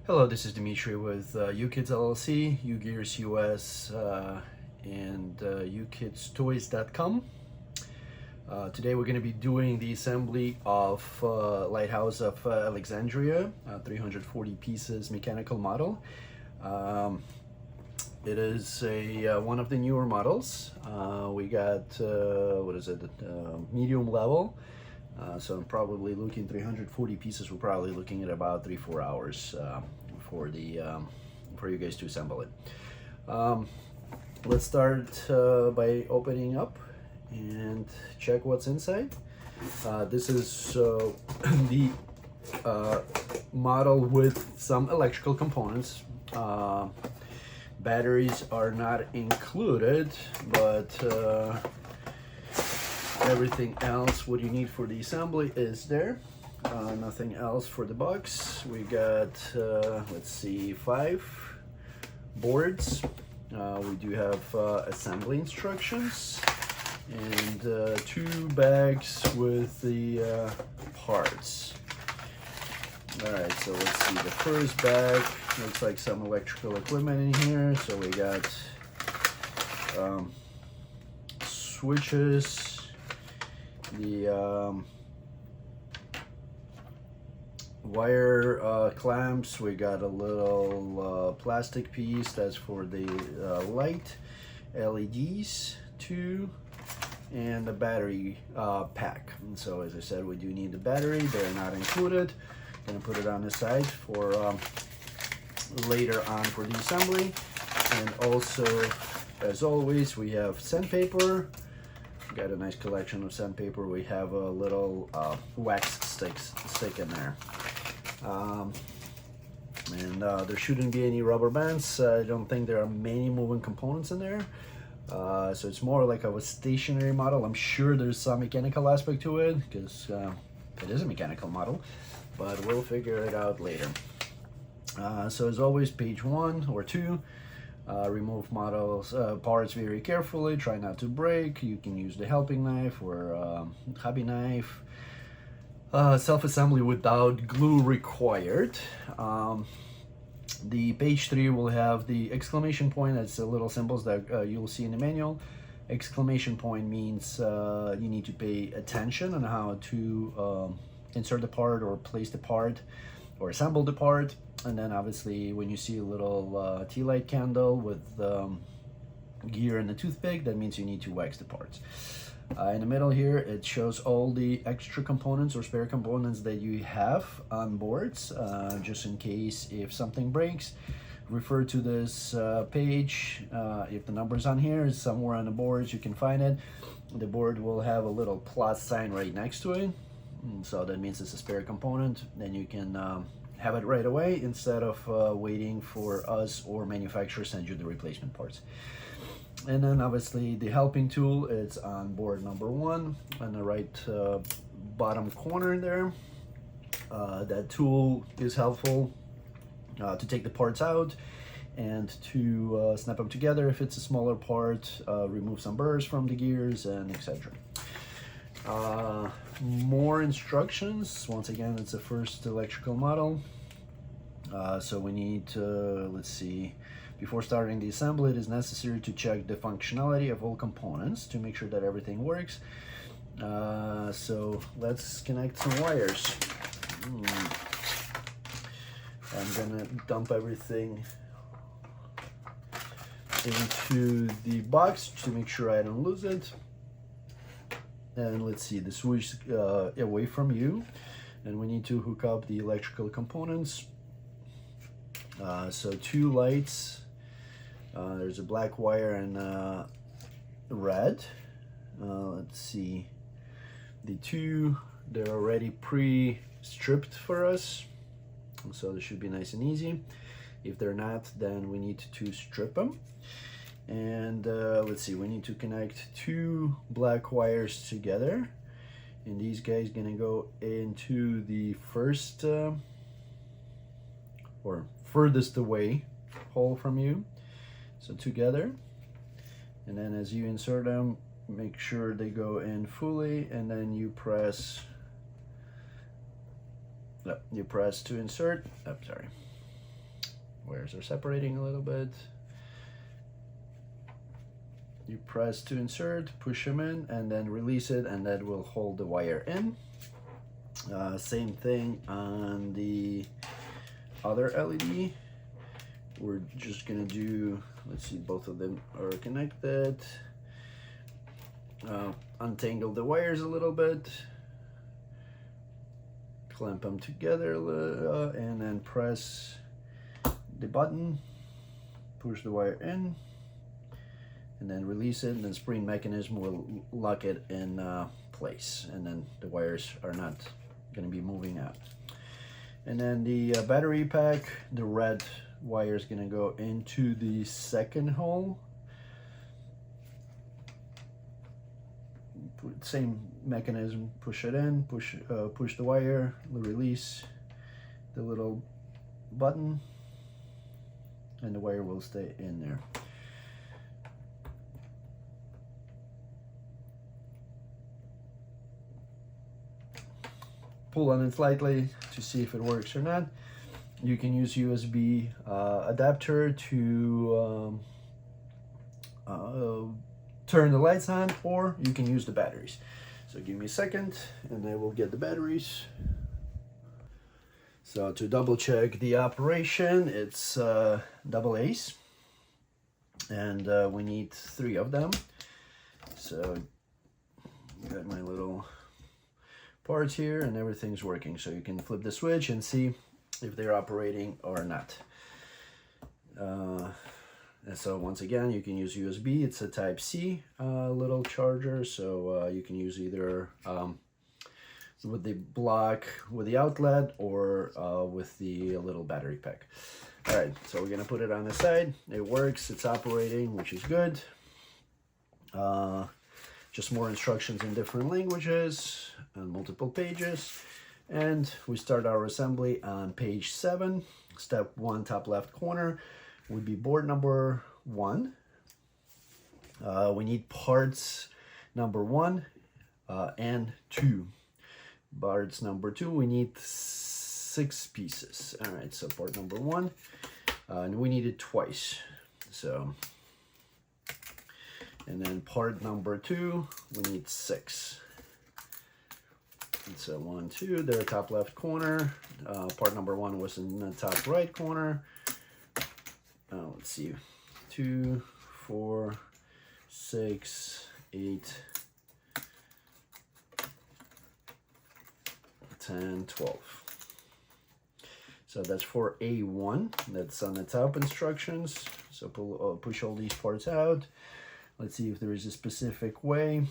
Hello, this is Dimitri with UKids LLC, UGears US, and UKidsToys.com. Today we're going to be doing the assembly of Lighthouse of Alexandria, 340 pieces mechanical model. It is one of the newer models. We got, medium level. So I'm probably looking 340 pieces. We're probably looking at about 3-4 hours for you guys to assemble it. Let's start by opening up and check what's inside. This is the model with some electrical components. Batteries are not included, but everything else what you need for the assembly is there. Nothing else for the box. We got let's see, 5 boards. We do have assembly instructions and 2 bags with the parts. Alright, so let's see, the first bag looks like some electrical equipment in here. So we got switches, the wire clamps. We got a little plastic piece that's for the light, LEDs too, and the battery pack. And so as I said, we do need the battery. They're not included. Gonna put it on the side for later on for the assembly. And also, as always, we have sandpaper. Got a nice collection of sandpaper. We have a little wax stick in there. And there shouldn't be any rubber bands. I don't think there are many moving components in there. So it's more like a stationary model. I'm sure there's some mechanical aspect to it because it is a mechanical model, but we'll figure it out later. So as always, page 1 or 2. Remove models parts very carefully. Try not to break. You can use the helping knife or hobby knife. Self-assembly without glue required. The page 3 will have the exclamation point. That's the little symbols that you'll see in the manual. Exclamation point means you need to pay attention on how to insert the part or place the part or assemble the part. And then obviously when you see a little tea light candle with gear and a toothpick, that means you need to wax the parts. In the middle here, it shows all the extra components or spare components that you have on boards, just in case if something breaks. Refer to this page. If the number's on here, it's somewhere on the boards, you can find it. The board will have a little plus sign right next to it. So that means it's a spare component. Then you can have it right away instead of waiting for us or manufacturer send you the replacement parts. And then obviously the helping tool is on board number 1 on the right bottom corner there. That tool is helpful to take the parts out and to snap them together if it's a smaller part, remove some burrs from the gears, and etc. More instructions. Once again, it's a first electrical model. So we need to, let's see, before starting the assembly, it is necessary to check the functionality of all components to make sure that everything works. So let's connect some wires. I'm gonna dump everything into the box to make sure I don't lose it. And let's see, the switch away from you, and we need to hook up the electrical components. So 2 lights. There's a black wire and red. Let's see, the 2, they're already pre-stripped for us, so this should be nice and easy. If they're not, then we need to strip them. And let's see, we need to connect 2 black wires together, and these guys gonna go into the first or furthest away hole from you, so together. And then as you insert them, make sure they go in fully, and then you press to insert. Oh, sorry. Wires are separating a little bit. You press to insert, push them in, and then release it, and that will hold the wire in. Same thing on the other LED. We're just gonna do, let's see, both of them are connected. Untangle the wires a little bit, clamp them together, and then press the button, push the wire in, and then release it, and the spring mechanism will lock it in place, and then the wires are not going to be moving out. And then the battery pack, the red wire is going to go into the second hole. Same mechanism, push it in, push the wire, release the little button, and the wire will stay in there. Pull on it slightly to see if it works or not. You can use USB adapter to turn the lights on, or you can use the batteries. So give me a second and I will get the batteries. So to double check the operation, it's double A's, and we need 3 of them. So got my little parts here and everything's working. So you can flip the switch and see if they're operating or not. And so once again, you can use USB. It's a type C little charger, so you can use either with the block with the outlet, or with the little battery pack. All right, so we're gonna put it on the side. It works, it's operating, which is good. Just more instructions in different languages on multiple pages. And we start our assembly on page 7. Step 1, top left corner, would be board number 1. We need parts number 1 and 2. Parts number 2, we need 6 pieces. All right, so part number 1, and we need it twice. So, and then part number 2, we need 6. And so 1, 2, they're top left corner. Part number 1 was in the top right corner. Let's see, 2, 4, 6, 8, 10, 12. So that's for A1. That's on the top instructions. So push all these parts out. Let's see if there is a specific way.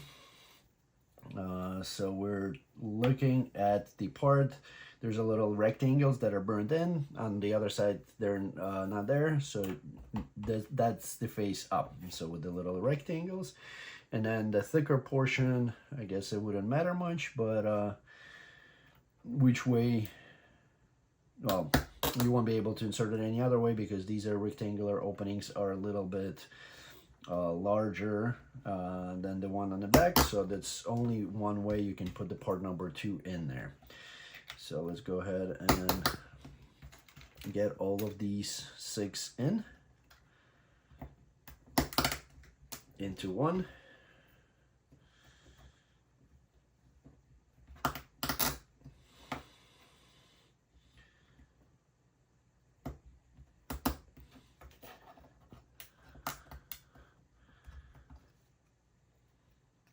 So we're looking at the part. There's a little rectangles that are burned in. On the other side, they're not there. So that's the face up. So with the little rectangles. And then the thicker portion, I guess it wouldn't matter much, but which way, well, you won't be able to insert it any other way, because these are rectangular openings are a little bit larger than the one on the back, so that's only one way you can put the part number 2 in there. So let's go ahead and get all of these 6 into one.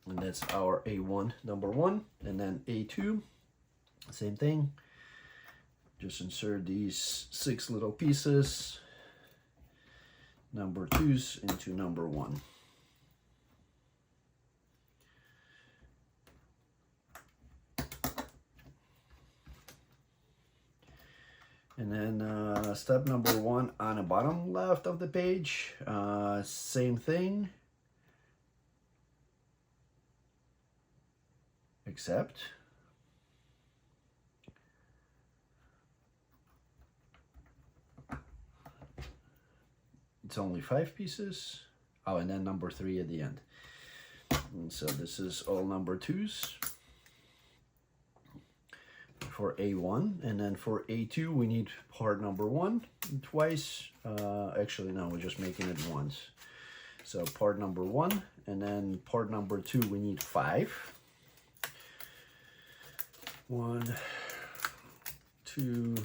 And that's our A1 number 1, and then A2, same thing. Just insert these 6 little pieces, number 2s, into number 1. And then step number 1 on the bottom left of the page, same thing, except it's only 5 pieces. Oh, and then number 3 at the end. And so this is all number 2s. for A1, and then for A2 we need part number 1 twice. Actually no, we're just making it once. So part number 1, and then part number 2 we need 5. 1, 2,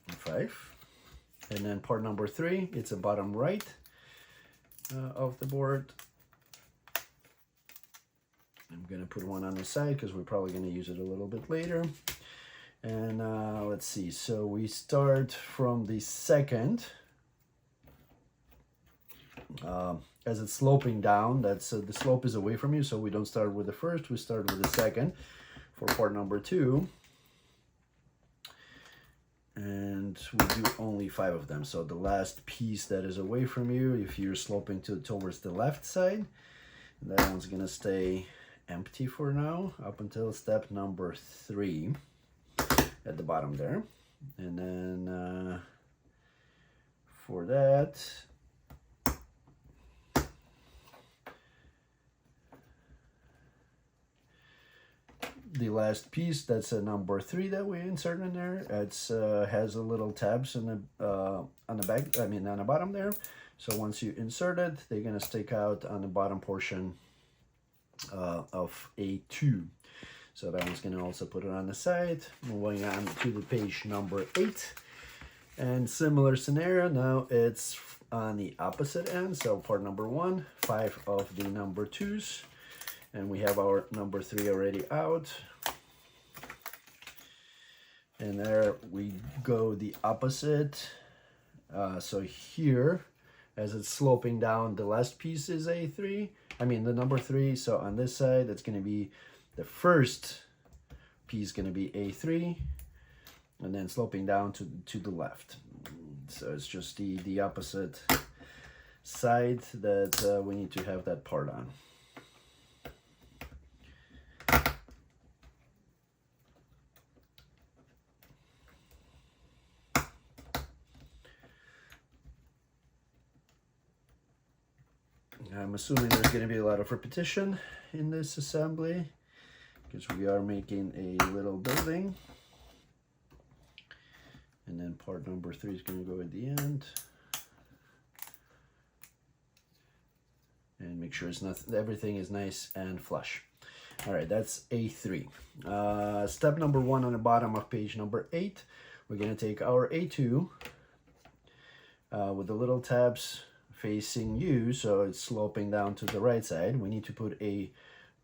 5. And then part number 3, it's a bottom right of the board. I'm gonna put one on the side because we're probably gonna use it a little bit later. And let's see, so we start from the second. As it's sloping down, that's the slope is away from you, so we don't start with the first, we start with the second for part number 2. And we do only 5 of them. So the last piece that is away from you, if you're sloping towards the left side, that one's gonna stay empty for now up until step number 3 at the bottom there. And then for that, the last piece, that's a number 3 that we insert in there. It's has a little tabs on the back, I mean on the bottom there. So once you insert it, they're gonna stick out on the bottom portion of A2. So that one's gonna also put it on the side. Moving on to the page number 8, and similar scenario. Now it's on the opposite end. So part number 1, 5 of the number 2s. And we have our number 3 already out. And there we go the opposite. So here, as it's sloping down, the last piece is A3. I mean the number 3. So on this side, it's going to be the first piece going to be A3. And then sloping down to the left. So it's just the opposite side that we need to have that part on. I'm assuming there's going to be a lot of repetition in this assembly because we are making a little building. And then part number 3 is going to go at the end. And make sure it's not, everything is nice and flush. All right, that's A3. Step number 1 on the bottom of page number 8. We're going to take our A2 with the little tabs facing you, so it's sloping down to the right side. We need to put a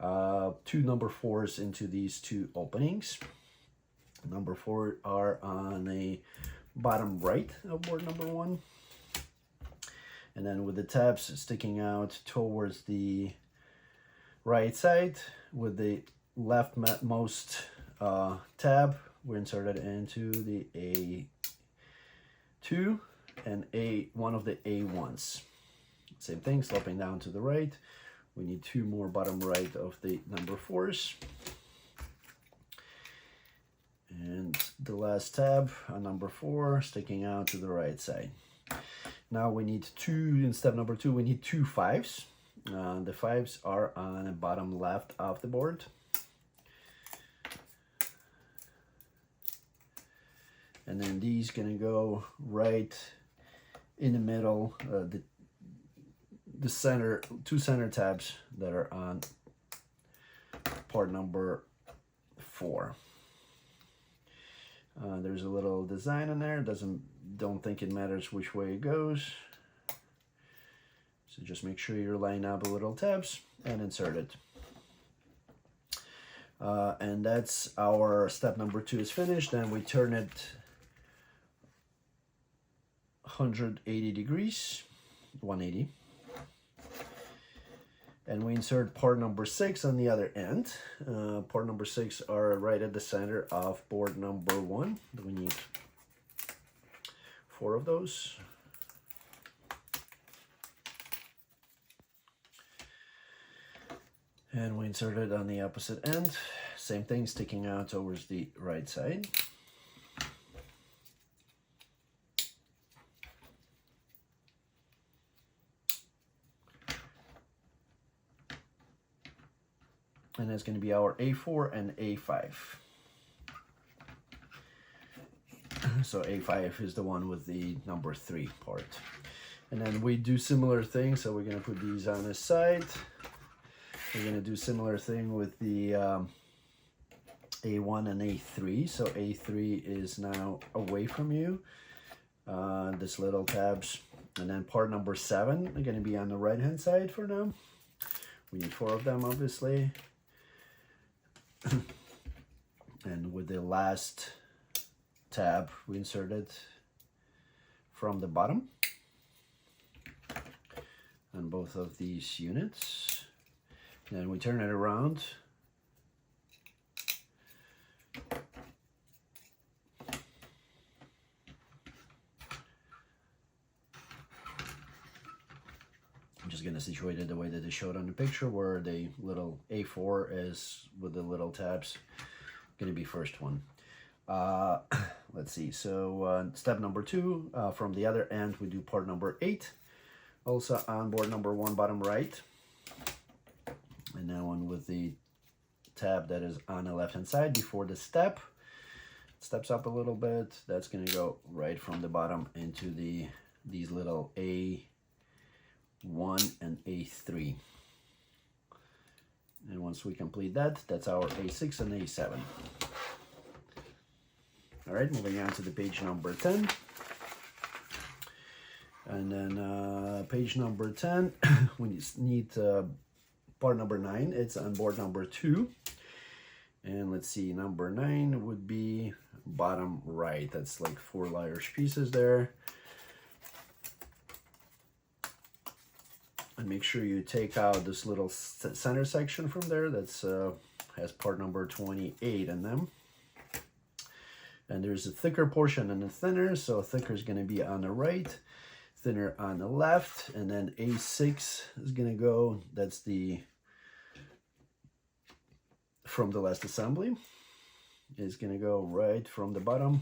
2 number 4s into these 2 openings. Number 4 are on the bottom right of board number 1. And then with the tabs sticking out towards the right side, with the leftmost tab, we insert it into the A2 and one of the A1s. Same thing, sloping down to the right. We need 2 more bottom right of the number 4s. And the last tab on number 4 sticking out to the right side. Now we need 2, in step number 2, we need 2 5s. The 5s are on the bottom left of the board. And then these gonna go right in the middle, the center, 2 center tabs that are on part number 4. There's a little design in there. Don't think it matters which way it goes. So just make sure you're lining up the little tabs and insert it. And that's our step number 2 is finished. Then we turn it 180 degrees, 180. And we insert part number 6 on the other end. Part number 6 are right at the center of board number 1. We need 4 of those. And we insert it on the opposite end. Same thing, sticking out towards the right side. and that's going to be our A4 and A5. So A5 is the one with the number 3 part. And then we do similar things, so we're going to put these on this side. We're going to do similar thing with the A1 and A3. So A3 is now away from you, this little tabs. And then part number 7 are going to be on the right hand side for now. We need 4 of them, obviously. And with the last tab, we insert it from the bottom on both of these units. Then we turn it around. I'm just going to situate it the way that they showed on the picture, where the little A4 is with the little tabs going to be first one. Let's see, so step number 2, from the other end we do part number 8, also on board number 1 bottom right, and that one with the tab that is on the left hand side before the step. Steps up a little bit, that's going to go right from the bottom into these little A1 and A3. And once we complete that, that's our A6 and A7. All right, moving on to the page number 10. And then page number 10, we need part number 9. It's on board number 2. And let's see, number 9 would be bottom right. That's like 4 large pieces there. And make sure you take out this little center section from there. That's has part number 28 in them. And there's a thicker portion and a thinner, so thicker is going to be on the right, thinner on the left, and then A6 is going to go, that's the, from the last assembly, is going to go right from the bottom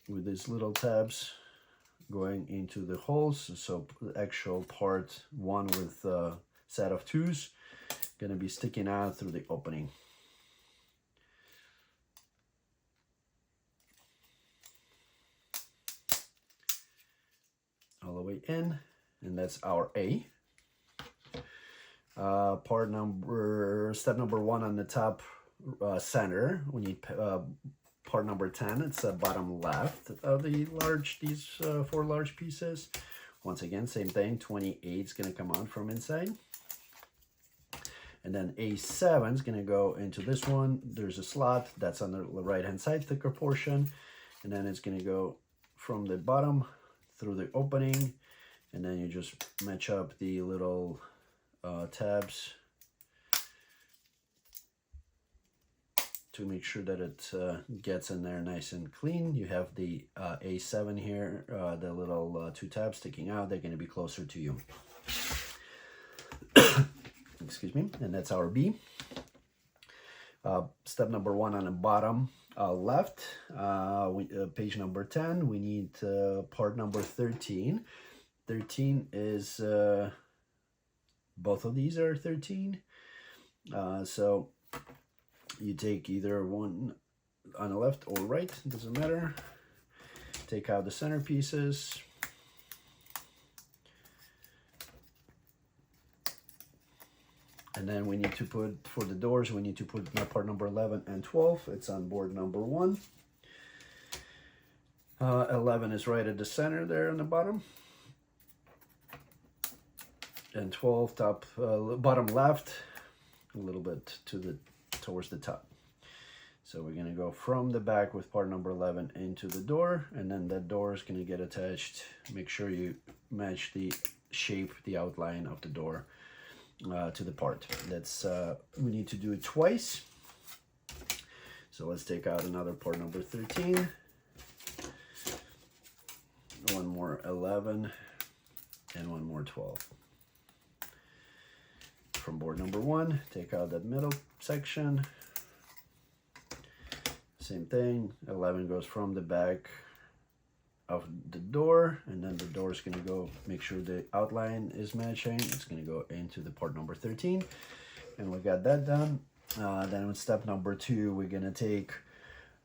with these little tabs going into the holes. So the actual part 1 with a set of 2s going to be sticking out through the opening. All the way in, and that's our A. Step number 1 on the top center, we need part number 10. It's the bottom left of these 4 large pieces. Once again, same thing, 28 is going to come out from inside. And then A7 is going to go into this one. There's a slot that's on the right hand side, thicker portion, and then it's going to go from the bottom through the opening, and then you just match up the little tabs to make sure that it gets in there nice and clean. You have the A7 here, the little 2 tabs sticking out. They're going to be closer to you. Excuse me. And that's our B. Step number 1 on the bottom left, page number 10, we need part number 13. 13 is, both of these are 13. So you take either one on the left or right, doesn't matter. Take out the center pieces. And then we need to put, for the doors, we need to put part number 11 and 12. It's on board number 1. 11 is right at the center there on the bottom. And 12 top, bottom left, a little bit towards the top. So we're gonna go from the back with part number 11 into the door, and then that door is gonna get attached. Make sure you match the shape, the outline of the door to the part. That's we need to do it twice. So let's take out another part number 13. One more 11 and one more 12. From board number 1, take out that middle section. Same thing, 11 goes from the back of the door, and then the door is going to go, make sure the outline is matching. It's going to go into the part number 13, and we got that done. Then with step number 2, we're going to take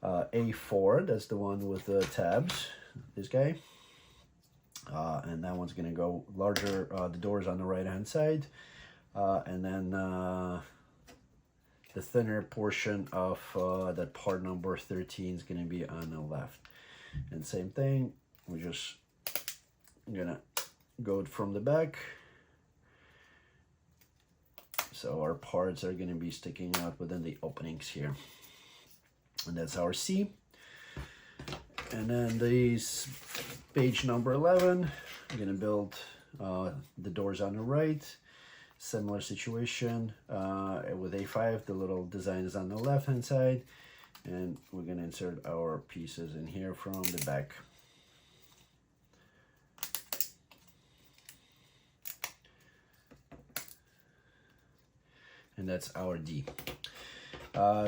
A4, that's the one with the tabs, this guy, and that one's going to go larger. The door is on the right hand side, and then the thinner portion of that part number 13 is going to be on the left. And same thing, we're just gonna go from the back, so our parts are going to be sticking out within the openings here. And that's our C. And then these page number 11, I'm going to build the doors on the right. Similar situation with A5, the little design is on the left hand side, and we're going to insert our pieces in here from the back. And that's our D.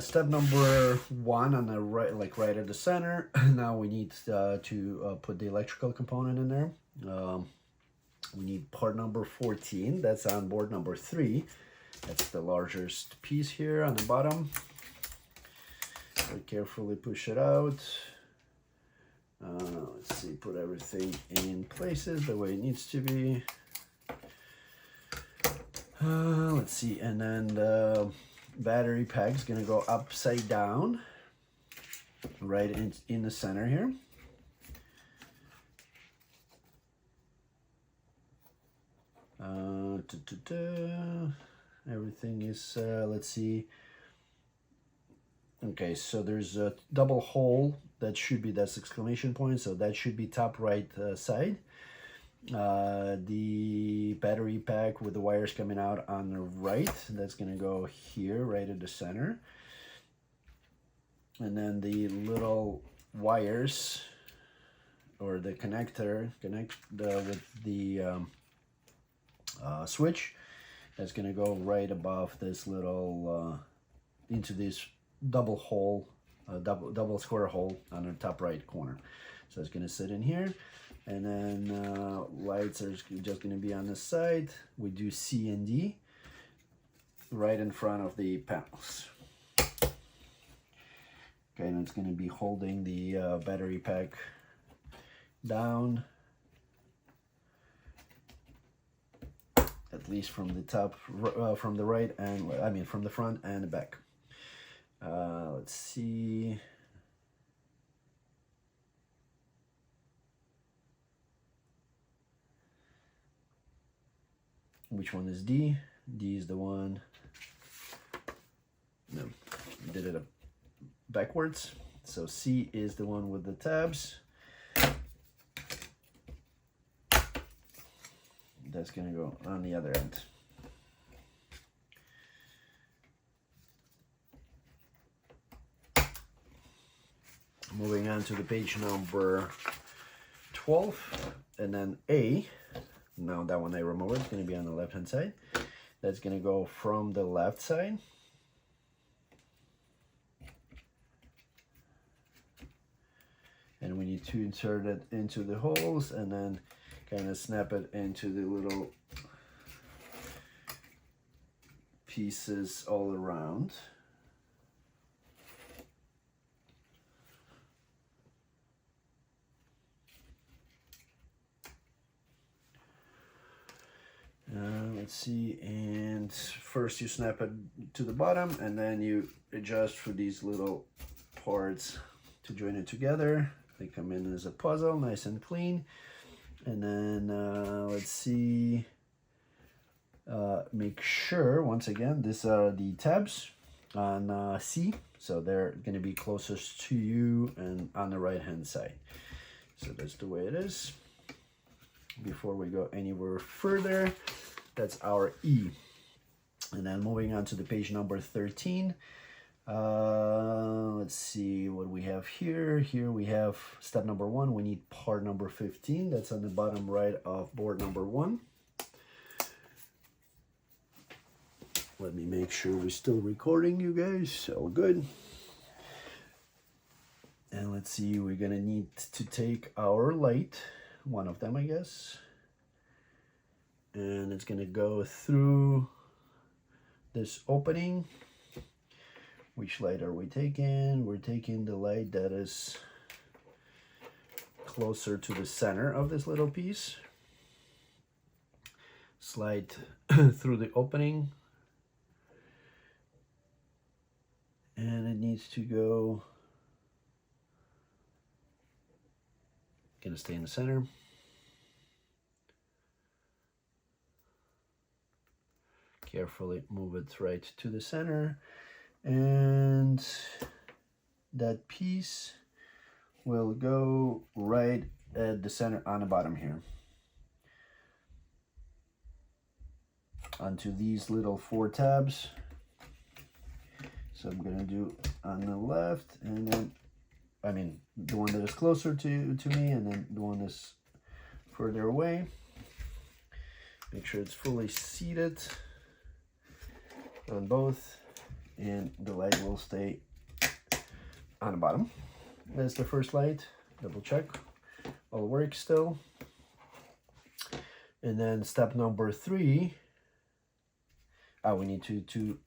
Step number 1 on the right, like right at the center. Now we need to put the electrical component in there. We need part number 14. That's on board number 3. That's the largest piece here on the bottom. So carefully push it out. Let's see, put everything in places the way it needs to be. Let's see, and then the battery pack is going to go upside down right in the center here. Everything is, let's see. Okay, so there's a double hole that should be, that's exclamation point, so that should be top right side. The battery pack with the wires coming out on the right, that's going to go here right at the center. And then the little wires, or the connector, with the switch, that's going to go right above this little into this double hole, double square hole on the top right corner. So it's going to sit in here. And then lights are just going to be on the side. We do C and D right in front of the panels. Okay, and it's going to be holding the battery pack down, at least from the top, from the right, and I mean from the front and the back. Let's see. Which one is D? D is the one. No, did it backwards. So C is the one with the tabs. That's gonna go on the other end. Moving on to the page number 12, and then A. Now that one I remember, it's going to be on the left hand side. That's going to go from the left side. And we need to insert it into the holes and then kind of snap it into the little pieces all around. Let's see, and first you snap it to the bottom and then you adjust for these little parts to join it together. They come in as a puzzle, nice and clean. And then let's see, make sure, once again, these are the tabs on C, so they're going to be closest to you and on the right hand side. So that's the way it is. Before we go anywhere further, that's our E. And then moving on to the page number 13. Let's see what we have here. Here we have step number 1. We need part number 15. That's on the bottom right of board number 1. Let me make sure we're still recording, you guys. All good. And let's see, we're gonna need to take our light, one of them I guess, and it's gonna go through this opening. Which light are we taking? We're taking the light that is closer to the center of this little piece. Slide through the opening, and it needs to go, gonna stay in the center. Carefully move it right to the center, and that piece will go right at the center on the bottom here, onto these little 4 tabs. So I'm gonna do on the left, and then, I mean, the one that is closer to me, and then the one that's further away. Make sure it's fully seated on both, and the light will stay on the bottom. That's the first light. Double check, all works still. And then step number 3, we need to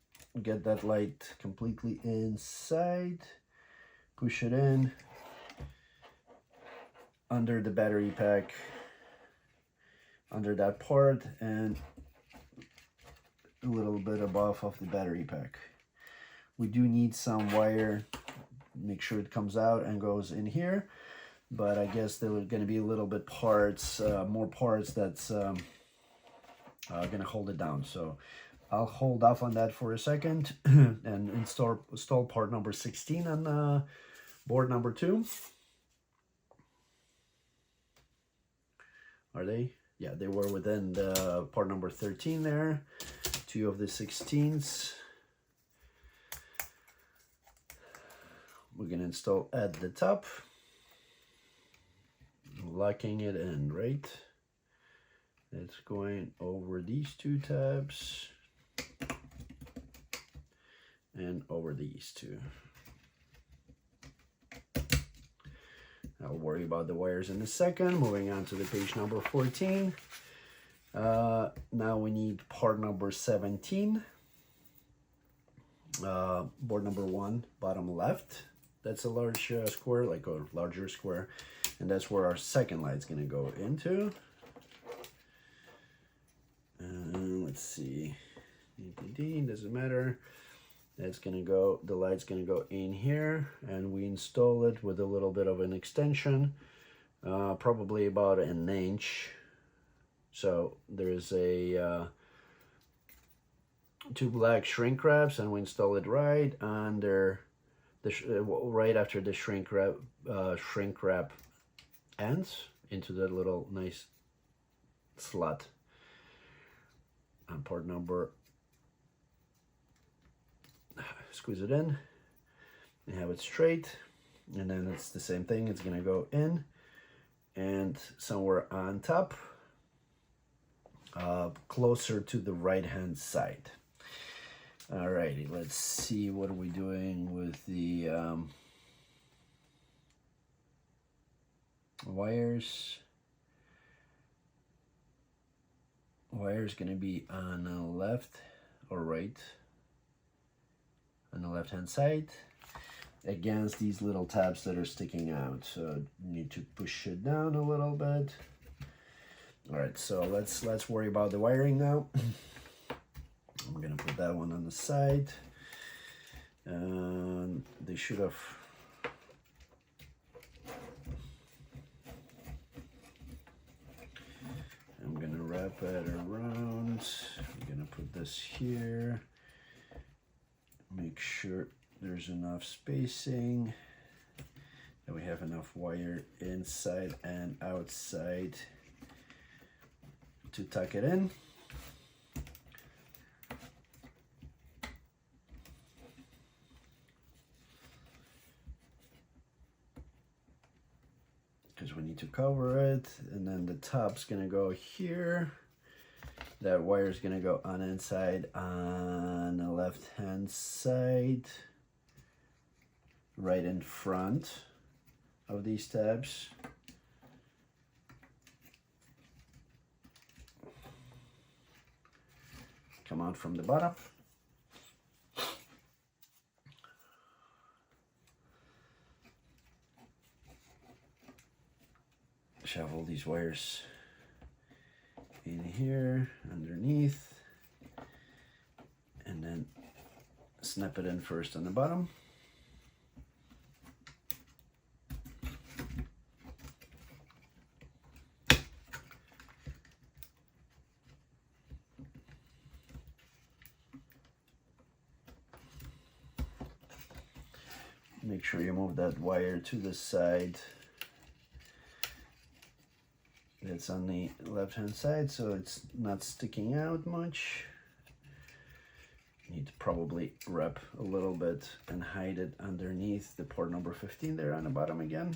get that light completely inside. Push it in under the battery pack, under that part, and a little bit above of the battery pack. We do need some wire. Make sure it comes out and goes in here, but I guess there are going to be a little bit more parts that's going to hold it down. So I'll hold off on that for a second and install part number 16 on board number 2. Are they? Yeah, they were within the part number 13 there. 2 of the 16s. We're gonna install at the top, locking it in, right? It's going over these 2 tabs and over these 2. I'll worry about the wires in a second. Moving on to the page number 14. Now we need part number 17. Board number 1, bottom left. That's a large square, like a larger square, and that's where our second light's gonna go into. Let's see, doesn't matter. It's gonna go, the light's gonna go in here, and we install it with a little bit of an extension, probably about an inch. So there's a 2 black shrink wraps, and we install it right under right after the shrink wrap ends into that little nice slot on part number. Squeeze it in and have it straight, and then it's the same thing. It's gonna go in and somewhere on top, closer to the right hand side. Alrighty, let's see what are we doing with the wires. Wire's gonna be on the left or right, on the left hand side, against these little tabs that are sticking out. So you need to push it down a little bit. All right, so let's worry about the wiring now. I'm gonna put that one on the side. They should have. I'm gonna wrap it around. I'm gonna put this here. Make sure there's enough spacing, that we have enough wire inside and outside to tuck it in. Because we need to cover it, and then the top's gonna go here. That wire is gonna go on inside on the left hand side, right in front. of these tabs. Come out from the bottom. Shove all these wires in here underneath, and then snap it in first on the bottom. Make sure you move that wire to the side that's on the left hand side so it's not sticking out much. You need to probably wrap a little bit and hide it underneath the port number 15 there on the bottom again.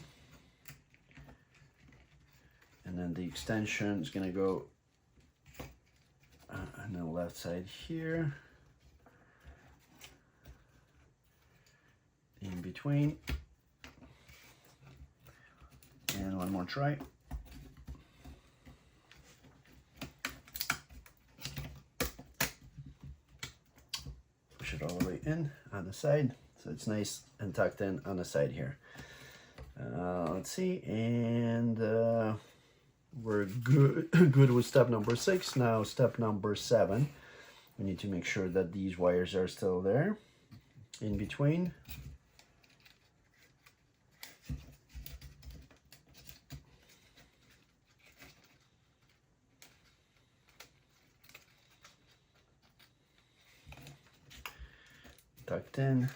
And then the extension is going to go on the left side here, in between, and one more try. Push it all the way in on the side so it's nice and tucked in on the side here. Let's see, and we're good with step number 6. Now step number 7, we need to make sure that these wires are still there in between. Tucked in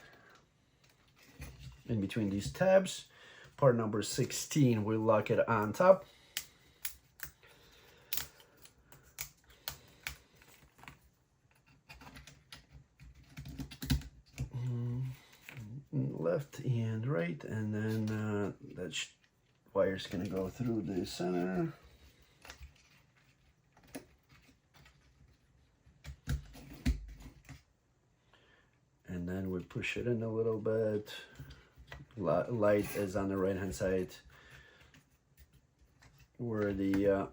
between these tabs. Part number 16, we lock it on top. Left and right, and then that wire's gonna go through the center. And then we push it in a little bit. Light is on the right hand side where the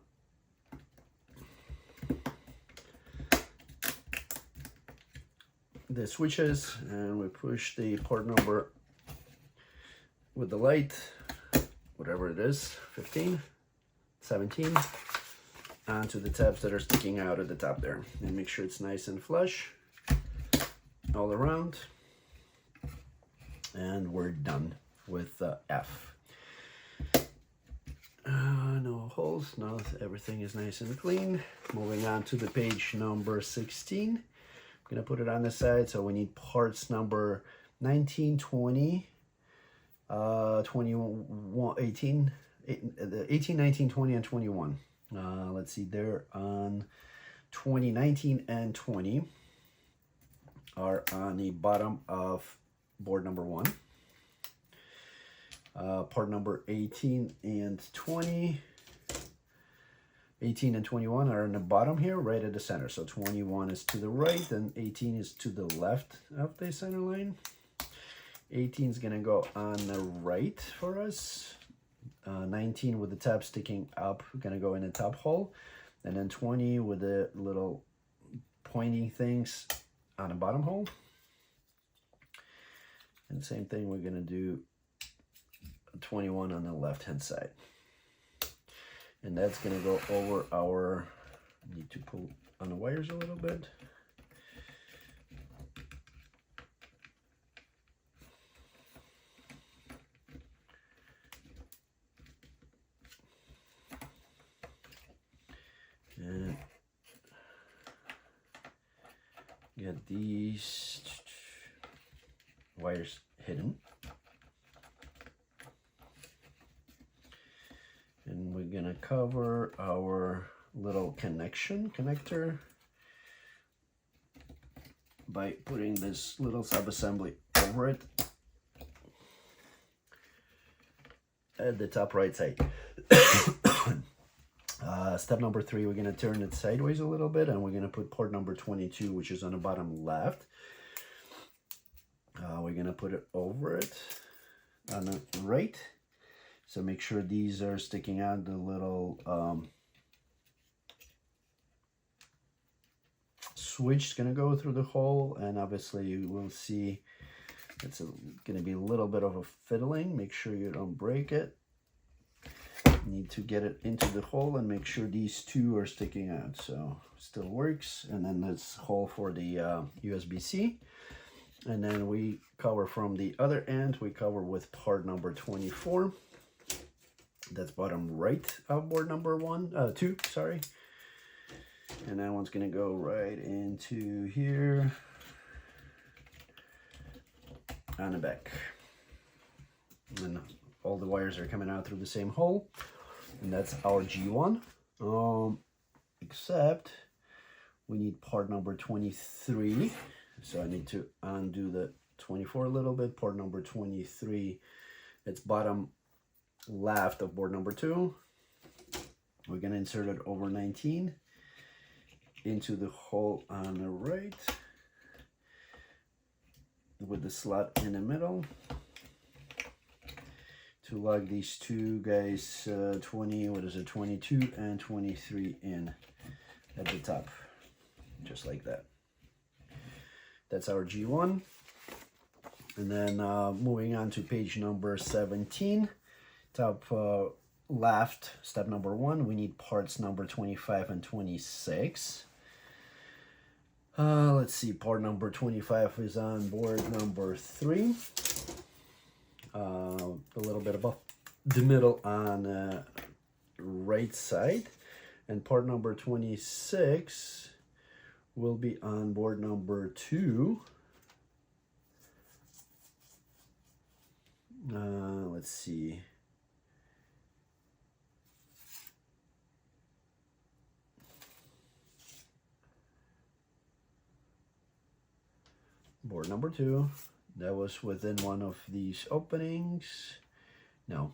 switches, and we push the port number with the light, whatever it is, 15, 17, onto the tabs that are sticking out at the top there, and make sure it's nice and flush all around. And we're done with F. No holes, no, everything is nice and clean. Moving on to the page number 16. I'm gonna put it on the side, so we need parts number 19, 20, 21, 18, 19, 20, and 21. Let's see, they're on 20, 19, and 20 are on the bottom of board number 1. Part number 18 and 20. 18 and 21 are in the bottom here, right at the center. So 21 is to the right and 18 is to the left of the center line. 18 is gonna go on the right for us. 19 with the tab sticking up, gonna go in the top hole. And then 20 with the little pointing things on the bottom hole. And same thing, we're gonna do 21 on the left hand side. And that's gonna go over our, need to pull on the wires a little bit. And get these wires hidden. And we're gonna cover our little connector by putting this little sub-assembly over it at the top right side. Step number 3, we're gonna turn it sideways a little bit, and we're gonna put port number 22, which is on the bottom left. We're gonna put it over it on the right. So make sure these are sticking out. The little switch is going to go through the hole, and obviously you will see it's going to be a little bit of a fiddling. Make sure you don't break it. You need to get it into the hole and make sure these two are sticking out. So still works. And then this hole for the USB-C. And then we cover from the other end, we cover with part number 24. That's bottom right of board number 2, sorry. And that one's gonna go right into here on the back. And all the wires are coming out through the same hole. And that's our G1. Except we need part number 23. So I need to undo the 24 a little bit. Part number 23, it's bottom left of board number 2. We're gonna insert it over 19 into the hole on the right with the slot in the middle to lug these two guys 22 and 23 in at the top, just like that. That's our G1. And then moving on to page number 17, top left, step number 1, we need parts number 25 and 26. Let's see, part number 25 is on board number 3. A little bit above the middle on right side. And part number 26 will be on board number 2. Let's see. Board number 2. That was within one of these openings. No,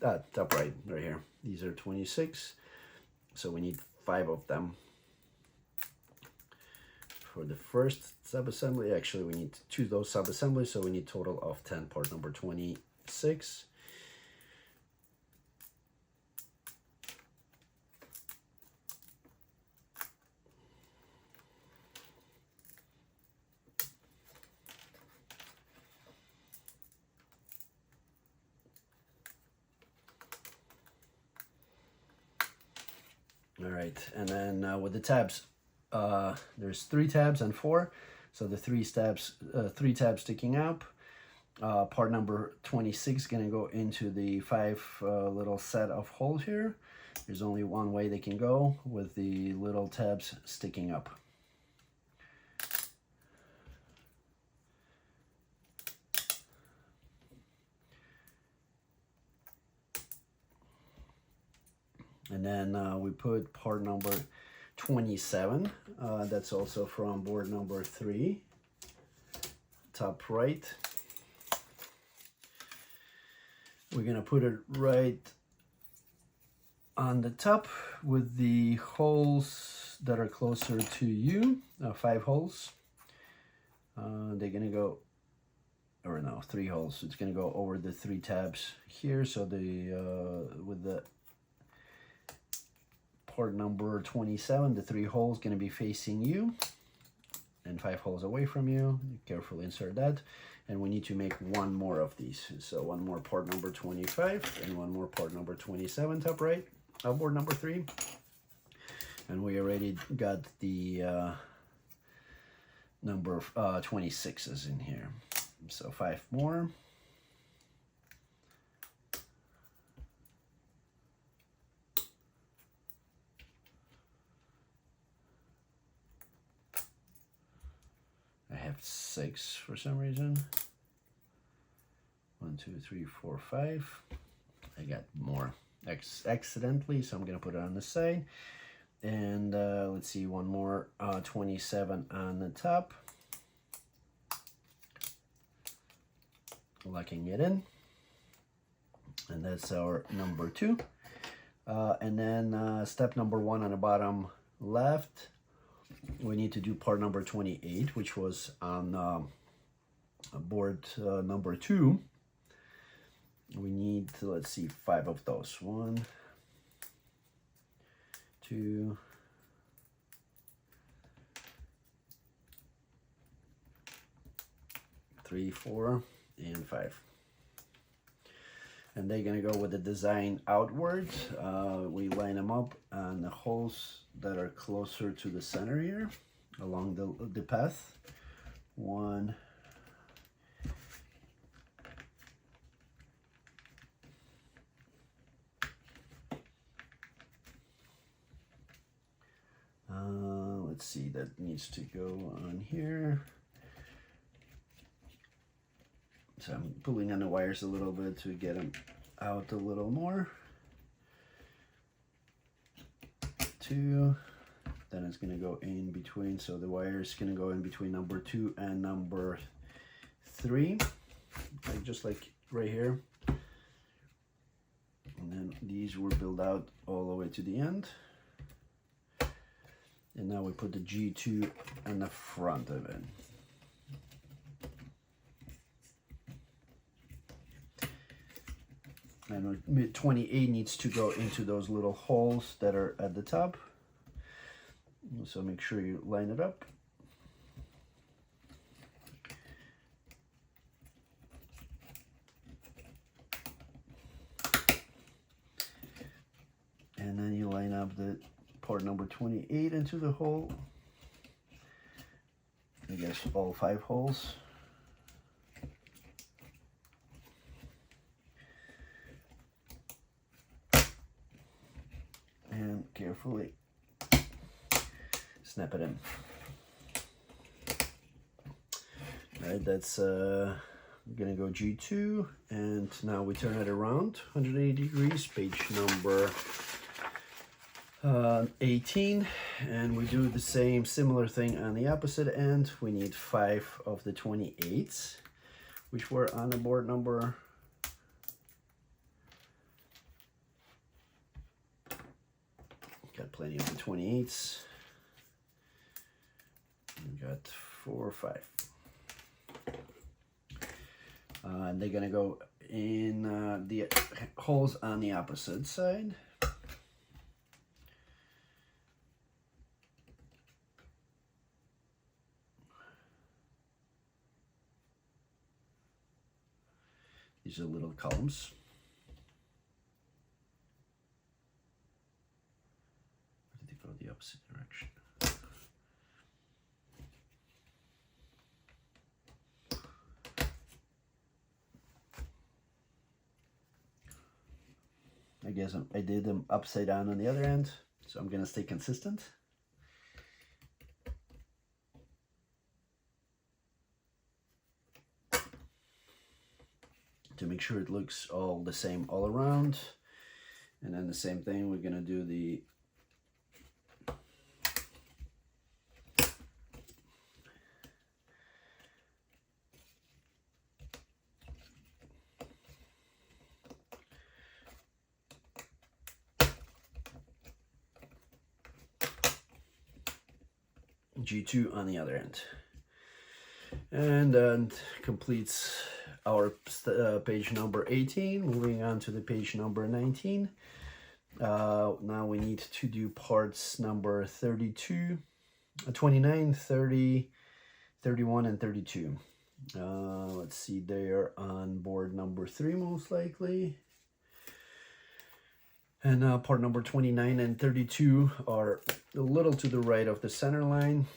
top right here. These are 26. So we need 5 of them. For the first sub-assembly, actually we need 2 of those sub-assemblies, so we need total of 10, part number 26. All right, and then with the tabs, there's 3 tabs and 4, so the 3 tabs sticking out. Part number 26 is gonna go into the 5 little set of holes here. There's only one way they can go, with the little tabs sticking up. And then we put part number 27. That's also from board number 3. Top right. We're gonna put it right on the top with the holes that are closer to you. 5 holes. They're gonna go, or no, 3 holes. It's gonna go over the 3 tabs here. So the with the part number 27, the 3 holes going to be facing you and 5 holes away from you. Carefully insert that, and we need to make 1 more of these. So 1 more part number 25 and 1 more part number 27, top right of board number 3. And we already got the number 26s in here. So 5 more. I have 6 for some reason. 1, 2, 3, 4, 5. I got more accidentally, so I'm gonna put it on the side. And let's see, 1 more 27 on the top. Locking it in. And that's our number 2. And then step number 1 on the bottom left. We need to do part number 28, which was on board number 2. We need to, let's see, 5 of those. 1, 2, 3, 4, and 5. And they're gonna go with the design outward. We line them up on the holes that are closer to the center here along the path. 1, let's see, that needs to go on here. So I'm pulling on the wires a little bit to get them out a little more. 2, then it's gonna go in between, so the wire is gonna go in between number 2 and number 3, just like right here. And then these will build out all the way to the end. And now we put the G2 on the front of it. And 28 needs to go into those little holes that are at the top. So make sure you line it up. And then you line up the part number 28 into the hole. I guess all 5 holes. And carefully snap it in. All right, that's gonna go G2, and now we turn it around 180 degrees, page number 18, and we do the same similar thing on the opposite end. We need 5 of the 28s, which were on the board number got plenty of the 28s. We got 4 or 5. And they're gonna go in the holes on the opposite side. These are little columns. Or did they go the opposite direction? I guess I did them upside down on the other end, so I'm gonna stay consistent. To make sure it looks all the same all around. And then the same thing, we're gonna do the G2 on the other end. And then completes our page number 18. Moving on to the page number 19. Now we need to do parts number 32, 29, 30, 31, and 32. Let's see, they are on board number 3 most likely. And part number 29 and 32 are a little to the right of the center line.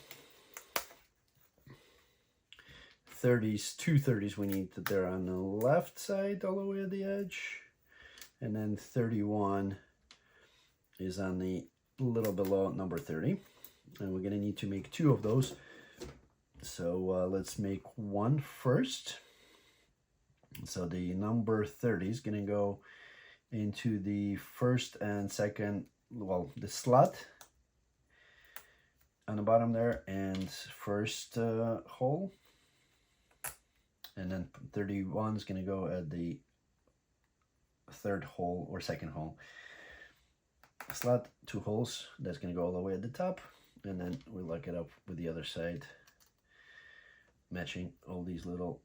30s, 2 30s we need that they're on the left side all the way at the edge. And then 31 is on the little below number 30. And we're gonna need to make 2 of those. So let's make 1 first. So the number 30 is gonna go into the first and second, well, the slot on the bottom there, and first hole. And then 31 is going to go at the 3rd hole or 2nd hole. Slot, 2 holes, that's going to go all the way at the top. And then we lock it up with the other side, matching all these little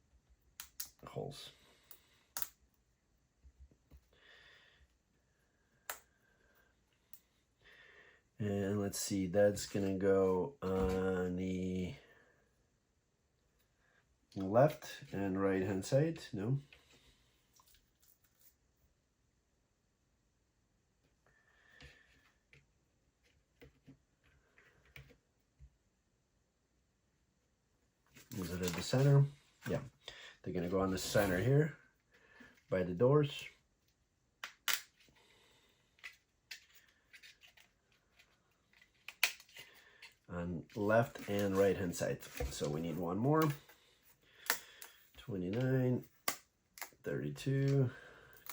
holes. And let's see, that's gonna go on the left and right hand side. No. Is it at the center? Yeah, they're gonna go on the center here by the doors. On left and right hand side. So we need one more. 29, 32,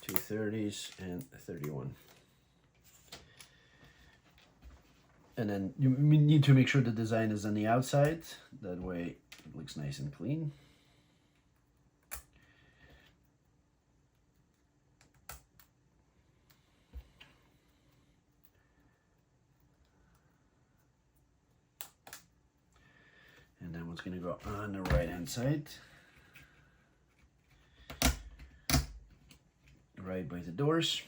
230s, and 31. And then you need to make sure the design is on the outside. That way it looks nice and clean. And then what's going to go on the right hand side. Right by the doors.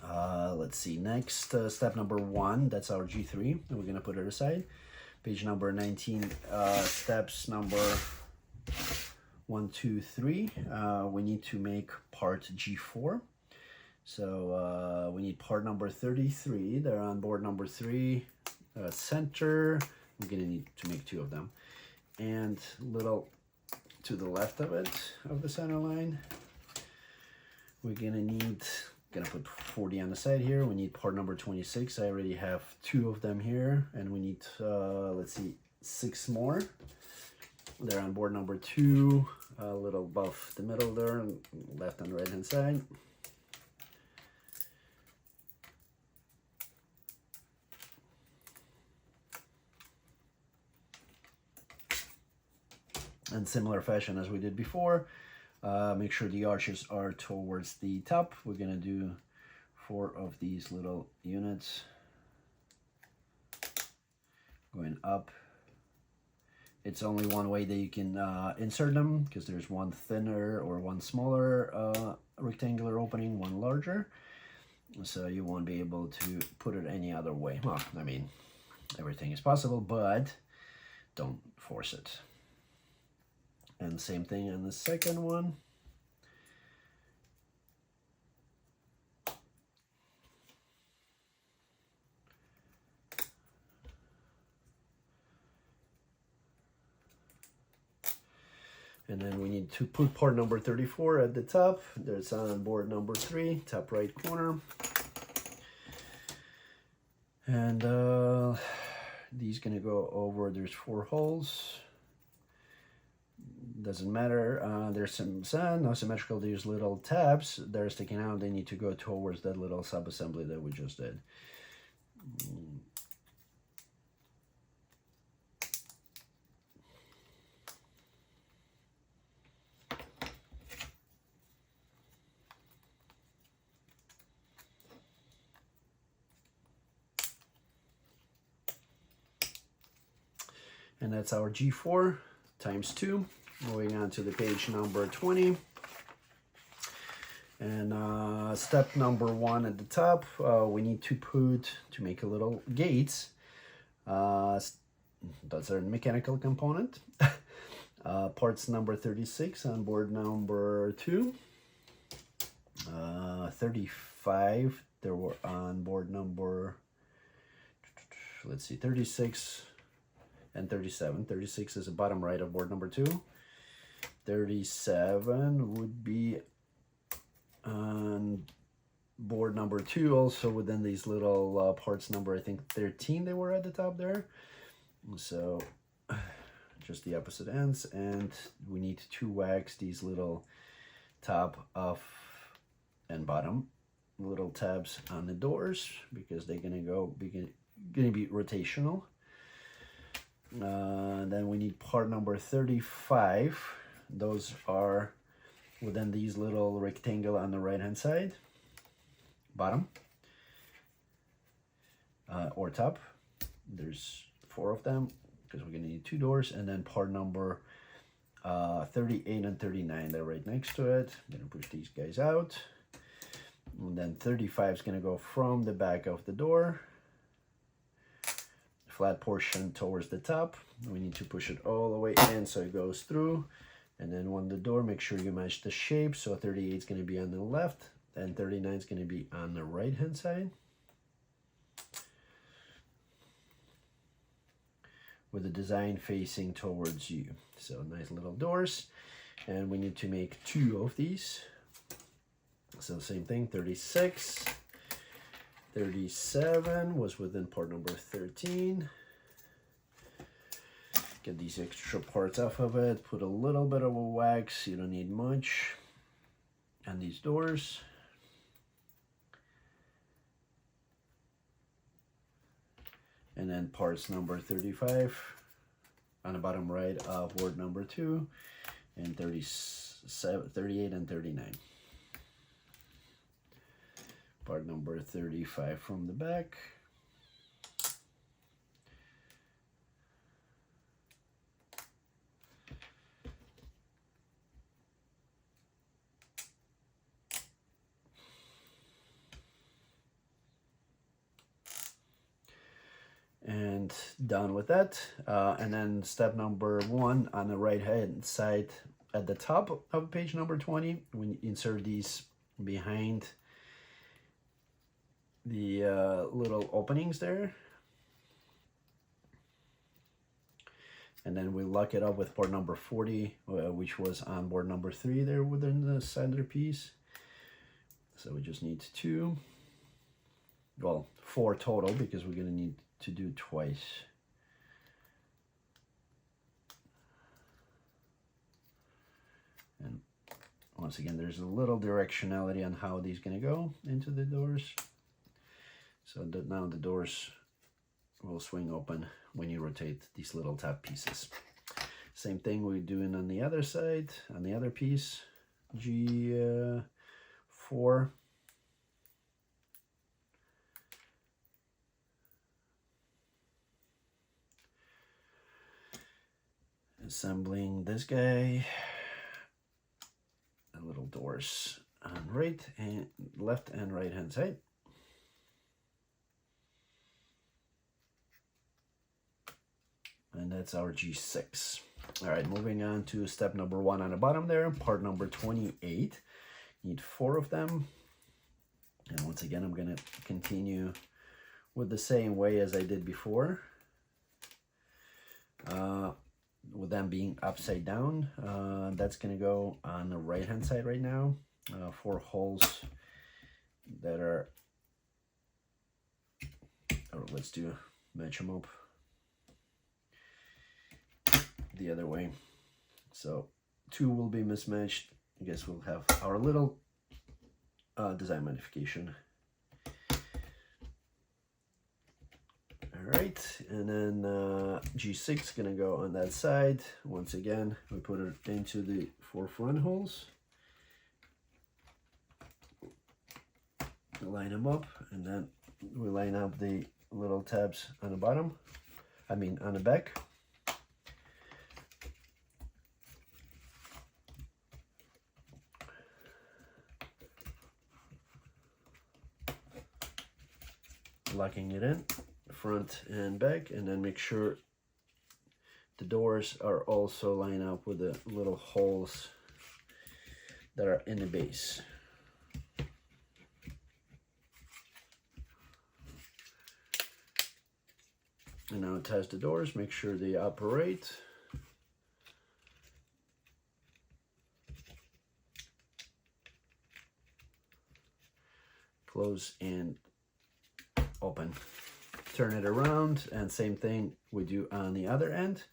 Let's see, next step number 1, that's our G3. We're going to put it aside. Page number 19, steps number 1, 2, 3. We need to make part G4. So we need part number 33. They're on board number 3, center. We're going to need to make 2 of them. And little to the left of it, of the center line, we're gonna put 40 on the side here. We need part number 26. I already have 2 of them here, and we need let's see, 6 more. They're on board number 2, a little above the middle there, left and right hand side. In similar fashion as we did before, make sure the arches are towards the top. We're gonna do 4 of these little units going up. It's only one way that you can insert them, because there's one thinner or one smaller rectangular opening, one larger. So you won't be able to put it any other way. Well, I mean, everything is possible, but don't force it. And same thing on the second one. And then we need to put part number 34 at the top. There's on board number 3, top right corner. And these gonna go over, there's 4 holes. Doesn't matter, there's some sand, no symmetrical, there's little tabs that are sticking out. They need to go towards that little sub-assembly that we just did. And that's our G4 times 2. Moving on to the page number 20. And step number 1 at the top, we need to make a little gates. That's our mechanical component. Parts number 36 on board number 2. 35, there were on board number, let's see, 36 and 37. 36 is the bottom right of board number 2. 37 would be on board number 2, also within these little parts number, I think 13 they were at the top there. So just the opposite ends, and we need to wax these little top, off, and bottom little tabs on the doors, because they're gonna be rotational. Then we need part number 35. Those are within these little rectangle on the right hand side, bottom or top. There's 4 of them, because we're gonna need 2 doors. And then part number 38 and 39, they're right next to it. I'm gonna push these guys out. And then 35 is gonna go from the back of the door flat portion towards the top. We need to push it all the way in so it goes through. And then on the door, make sure you match the shape. So 38 is going to be on the left and 39 is going to be on the right hand side, with the design facing towards you. So nice little doors. And we need to make 2 of these. So same thing, 36, 37 was within part number 13. Get these extra parts off of it, put a little bit of a wax, you don't need much. And these doors. And then parts number 35 on the bottom right of board number 2, and 37, 38 and 39. Part number 35 from the back. And done with that. And then step number 1 on the right hand side at the top of page number 20, we insert these behind the little openings there. And then we lock it up with board number 40, which was on board number 3 there within the center piece. So we just need 2, well, 4 total, because we're gonna need to do twice. And once again, there's a little directionality on how these gonna go into the doors. So that now the doors will swing open when you rotate these little tab pieces. Same thing we're doing on the other side, on the other piece, G4. Assembling this guy, the little doors on right and left and right hand side. And that's our G6. All right, moving on to step number 1 on the bottom there, part number 28. Need 4 of them. And once again, I'm gonna continue with the same way as I did before. With them being upside down. That's gonna go on the right hand side right now. 4 holes that are, or let's do match them up the other way. So 2 will be mismatched. I guess we'll have our little design modification. All right, and then G6 gonna go on that side. Once again, we put it into the 4 front holes. Line them up, and then we line up the little tabs on the bottom, I mean on the back. Locking it in, front and back, and then make sure the doors are also lined up with the little holes that are in the base. And now attach the doors, make sure they operate. Close and open. Turn it around, and same thing we do on the other end.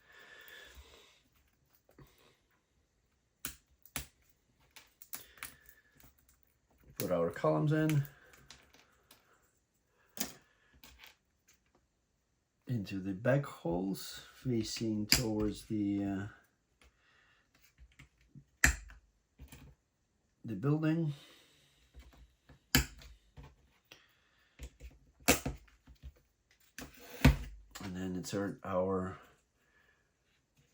Put our columns in into the back holes facing towards the building. And then insert our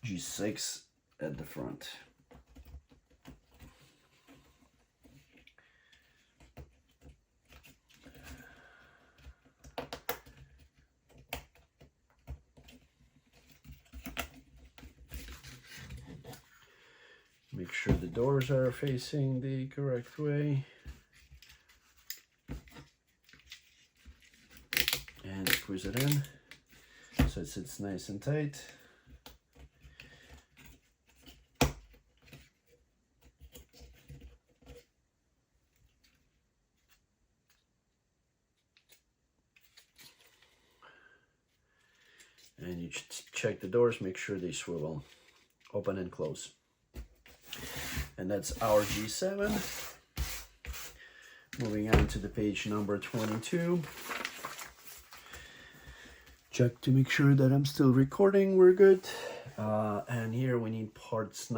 G6 at the front. Make sure the doors are facing the correct way. And squeeze it in so it sits nice and tight. And you check the doors, make sure they swivel, open and close. And that's our G7. Moving on to the page number 22. Check to make sure that I'm still recording, we're good. And here we need step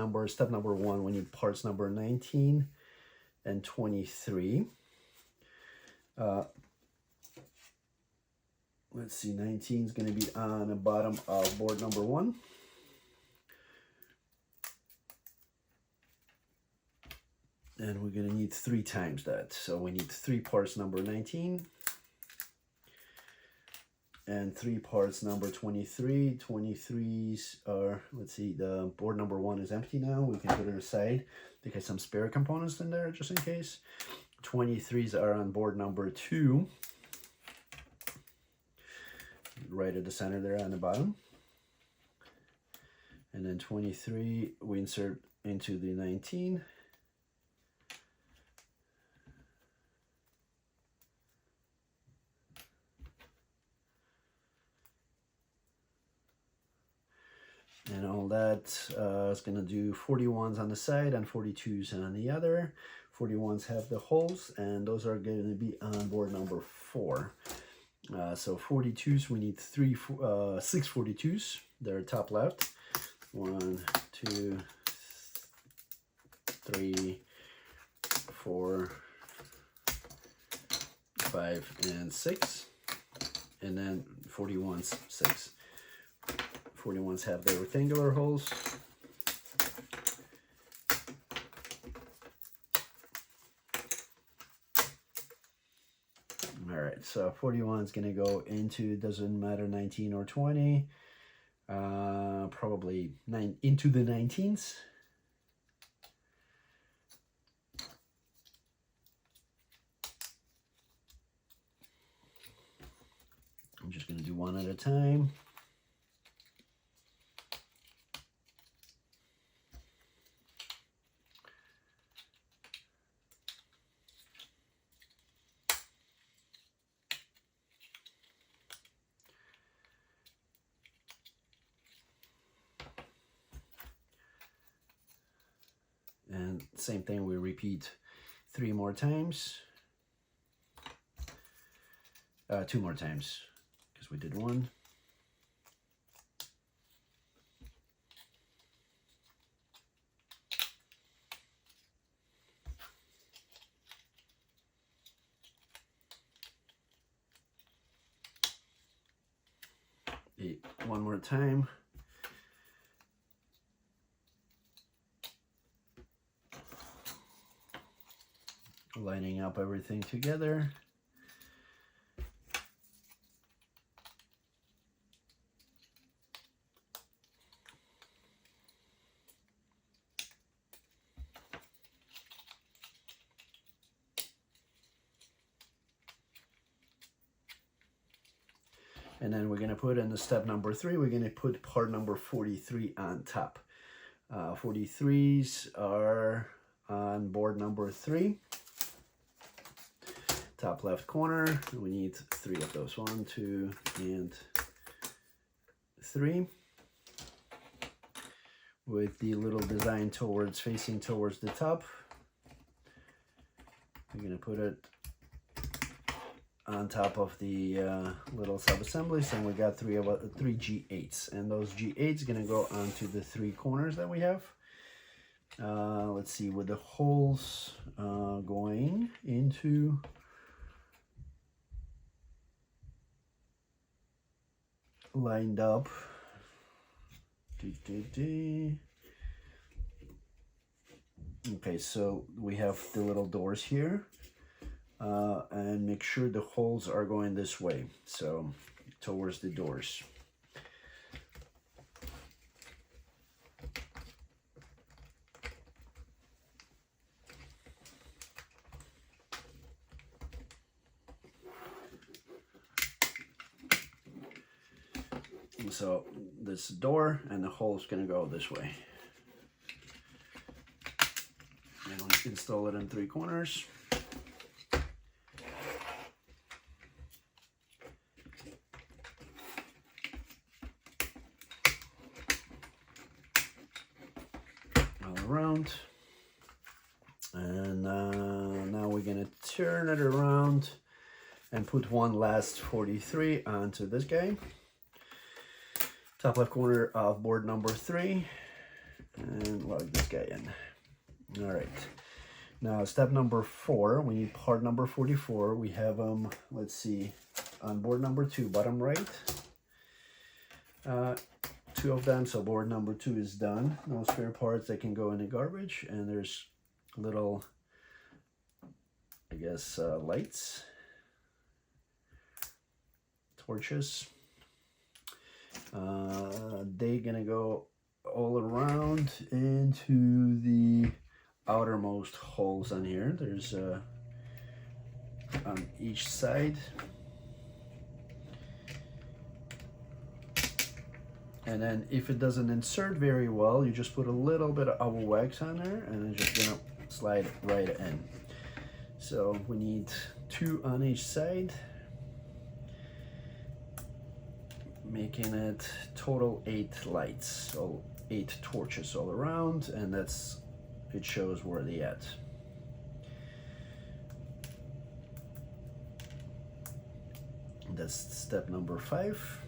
number 1, we need parts number 19 and 23. Let's see, 19 is going to be on the bottom of board number 1. And we're going to need 3 times that. So we need 3 parts number 19 and 3 parts number 23. 23s are, let's see, the board number 1 is empty now. We can put it aside. They got some spare components in there just in case. 23s are on board number 2. Right at the center there on the bottom. And then 23 we insert into the 19. And all that is going to do 41s on the side and 42s on the other. 41s have the holes, and those are going to be on board number 4. So 42s, we need 6 42s. They're top left. 1, 2, 3, 4, 5, and 6. And then 41s, 6. 41s have their rectangular holes. All right, so 41 is going to go into, doesn't matter, 19 or 20, probably into the 19s. I'm just going to do one at a time. And same thing, we repeat 3 more times. 2 more times, because we did 1. One more time. Lining up everything together. And then we're going to put in the step number 3, we're going to put part number 43 on top. 43s are on board number 3. Top left corner, we need 3 of those. 1, 2, and 3. With the little design facing towards the top. We're going to put it on top of the little sub-assemblies, and we got 3 G8s, and those G8s going to go onto the 3 corners that we have. Let's see, with the holes going into lined up. Okay, so we have the little doors here, and make sure the holes are going this way, so towards the doors. So this door and the hole is gonna go this way. And we install it in 3 corners. All around. And now we're gonna turn it around and put one last 43 onto this guy. Top left corner of board number 3, and log this guy in. All right, now step number 4, we need part number 44. We have them, let's see, on board number 2, bottom right. 2 of them, so board number 2 is done. No spare parts that can go in the garbage, and there's little, I guess, lights, torches. They're gonna go all around into the outermost holes on here. There's on each side, and then if it doesn't insert very well, you just put a little bit of wax on there and it's just gonna slide right in. So we need 2 on each side, making it total 8 lights, so 8 torches all around, and that's, it shows where they at. That's step number 5.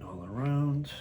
All around.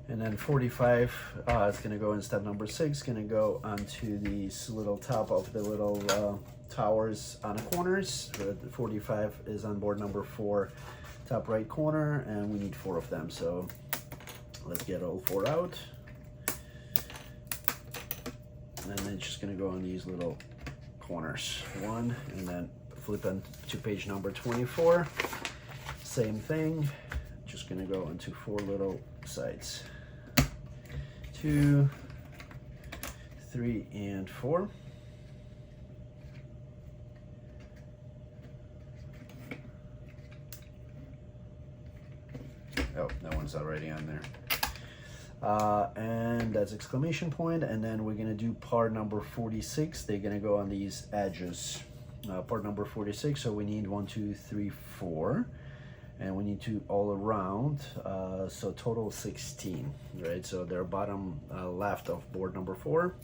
And then 45, it's gonna go in step number 6, gonna go onto these little top of the little towers on the corners. The 45 is on board number 4, top right corner, and we need 4 of them. So let's get all 4 out. And then it's just gonna go on these little corners. 1, and then flip on to page number 24. Same thing, just gonna go into 4 little sides. 2, 3, and 4. Oh, that one's already on there. And that's exclamation point. And then we're gonna do part number 46. They're gonna go on these edges. Part number 46. So we need 1, 2, 3, 4. And we need 2 all around, so total 16, right? So they're bottom left of board number 4.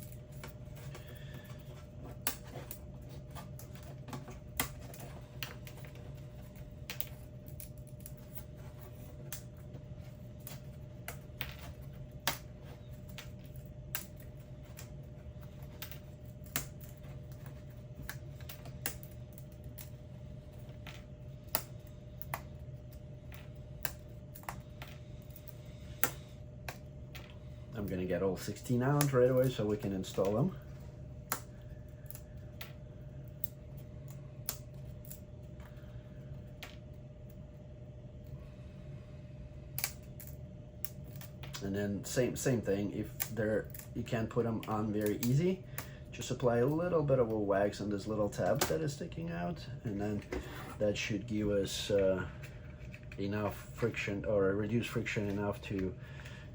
I'm gonna get all 16 out right away so we can install them. And then same thing, if you can't put them on very easy, just apply a little bit of a wax on this little tab that is sticking out, and then that should give us enough friction, or reduce friction enough to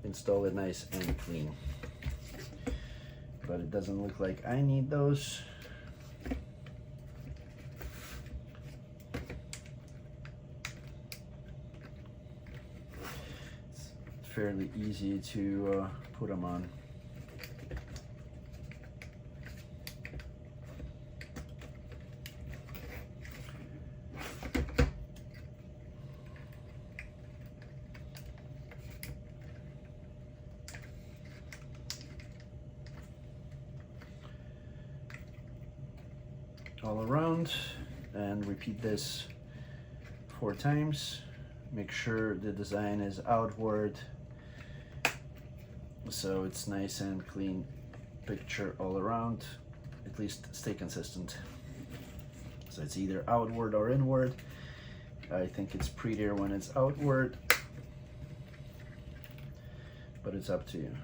install it nice and clean. But it doesn't look like I need those. It's fairly easy to put them on. All around, and repeat this 4 times. Make sure the design is outward, so it's nice and clean picture all around. At least stay consistent. So it's either outward or inward. I think it's prettier when it's outward, but it's up to you.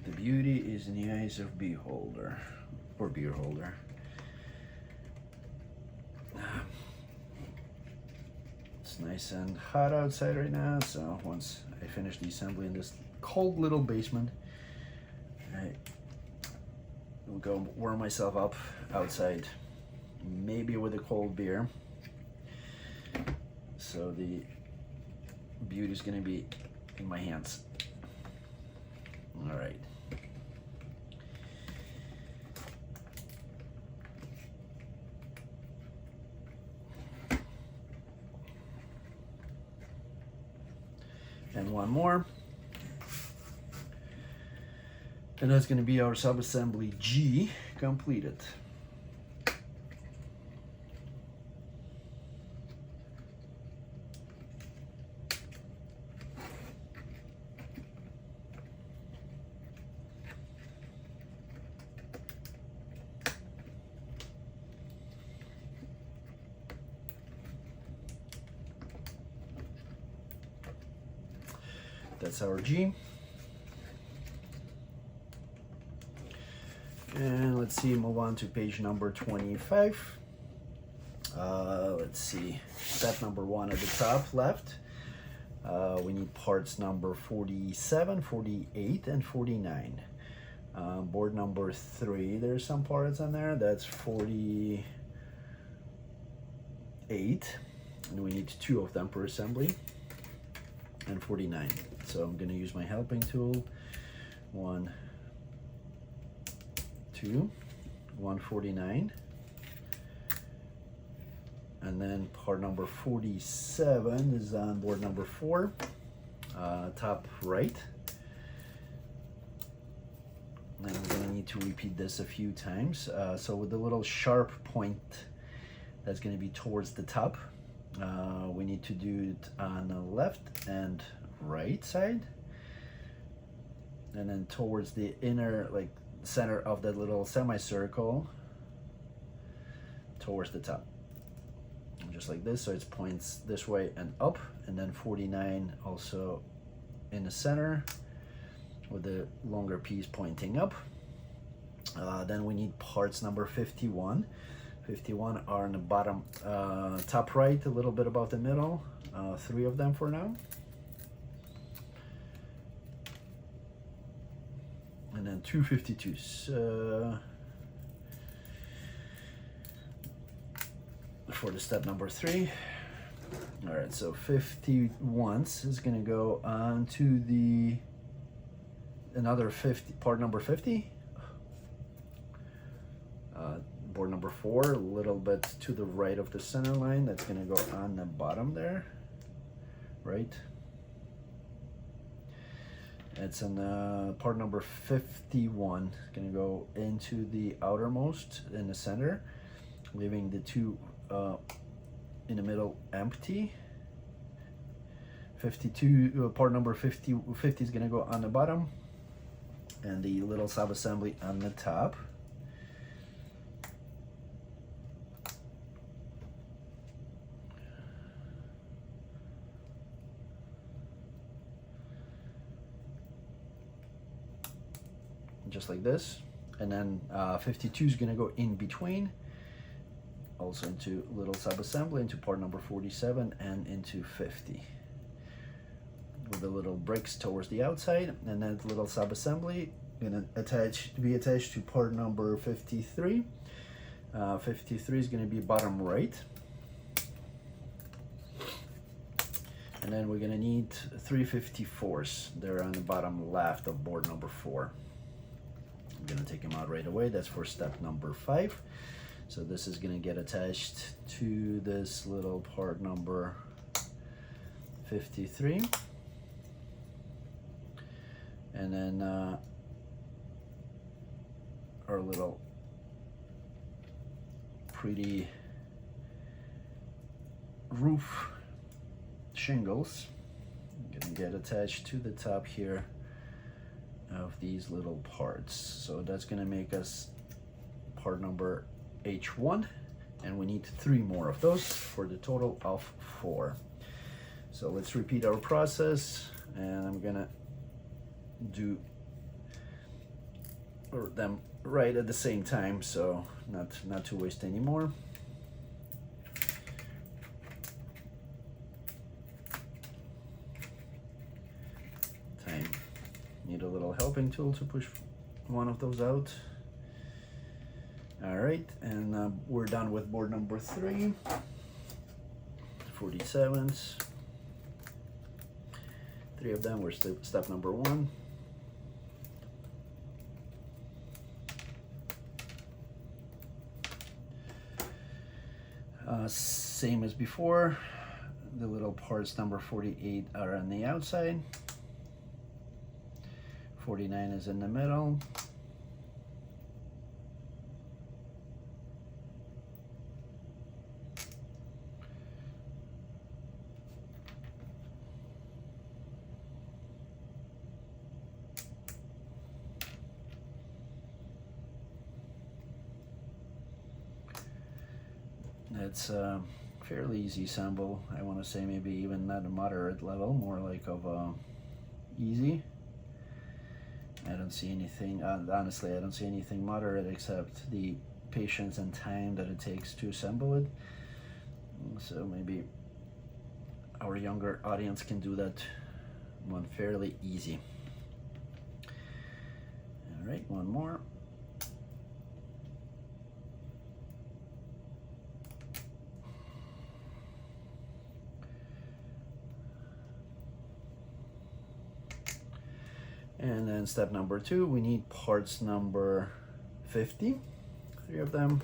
The beauty is in the eyes of beholder, or beer holder. It's nice and hot outside right now, so once I finish the assembly in this cold little basement, I will go warm myself up outside, maybe with a cold beer. So the beauty is gonna be in my hands. All right. And one more. And that's going to be our subassembly G completed. That's our G. And let's see, move on to page number 25. Let's see, step number 1 at the top left. We need parts number 47, 48, and 49. Board number 3, there's some parts in there. That's 48. And we need 2 of them per assembly. And 49. So I'm going to use my helping tool. 1, 2, 149. And then part number 47 is on board number 4, top right. And I'm going to need to repeat this a few times. So with the little sharp point that's going to be towards the top, we need to do it on the left and right side, and then towards the inner, like center of that little semicircle, towards the top, just like this. So it points this way and up, and then 49 also in the center with the longer piece pointing up. Then we need parts number 51. 51 are on the bottom, top right, a little bit above the middle. 3 of them for now. And then 2 52s for the step number 3. All right, so 51s is going to go on to the another 50, part number 50. Board number 4, a little bit to the right of the center line. That's going to go on the bottom there, right? It's in part number 51. It's going to go into the outermost in the center, leaving the 2 in the middle empty. 52, part number 50 is going to go on the bottom, and the little sub-assembly on the top. Just like this. And then 52 is going to go in between, also into little sub-assembly, into part number 47 and into 50, with the little bricks towards the outside. And then the little sub-assembly going to be attached to part number 53. 53 is going to be bottom right. And then we're going to need 3 54s. They're on the bottom left of board number 4. I'm going to take them out right away. That's for step number 5. So this is going to get attached to this little part number 53. And then our little pretty roof shingles. Gonna get attached to the top here of these little parts. So that's gonna make us part number H1, and we need 3 more of those for the total of 4. So let's repeat our process, and I'm gonna do them right at the same time, so not to waste any more. Need a little helping tool to push one of those out. All right, and we're done with board number 3, 47s. 3 of them were step number 1. Same as before, the little parts number 48 are on the outside. 49 is in the middle. It's a fairly easy assemble. I want to say maybe even not a moderate level, more like of easy. I don't see anything, honestly, I don't see anything moderate except the patience and time that it takes to assemble it. So maybe our younger audience can do that one fairly easy. All right, one more. And then step number 2, we need parts number 50, 3 of them,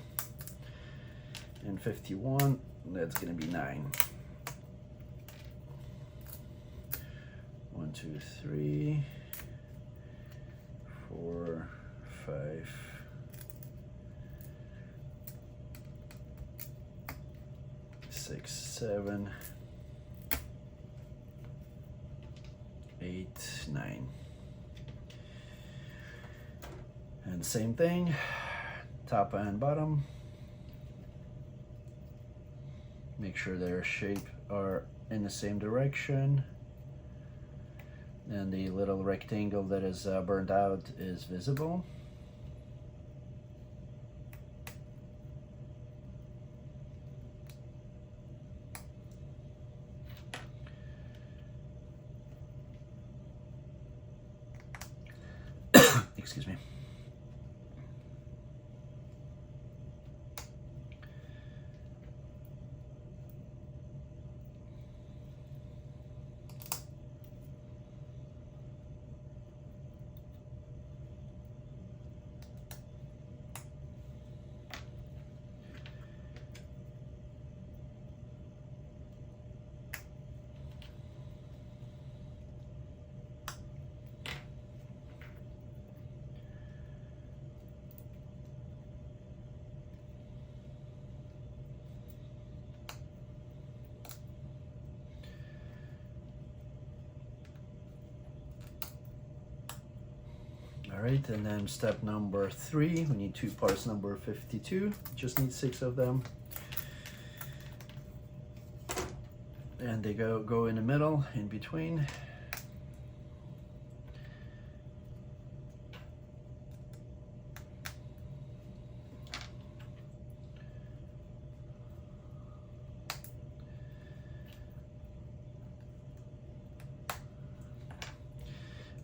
and 51, that's gonna be 9. 1, 2, 3, 4, 5, 6, 7, 8, 9. And same thing, top and bottom. Make sure their shape are in the same direction. And the little rectangle that is burned out is visible. Excuse me. All right, and then step number 3, we need 2 parts number 52, just need 6 of them. And they go in the middle, in between.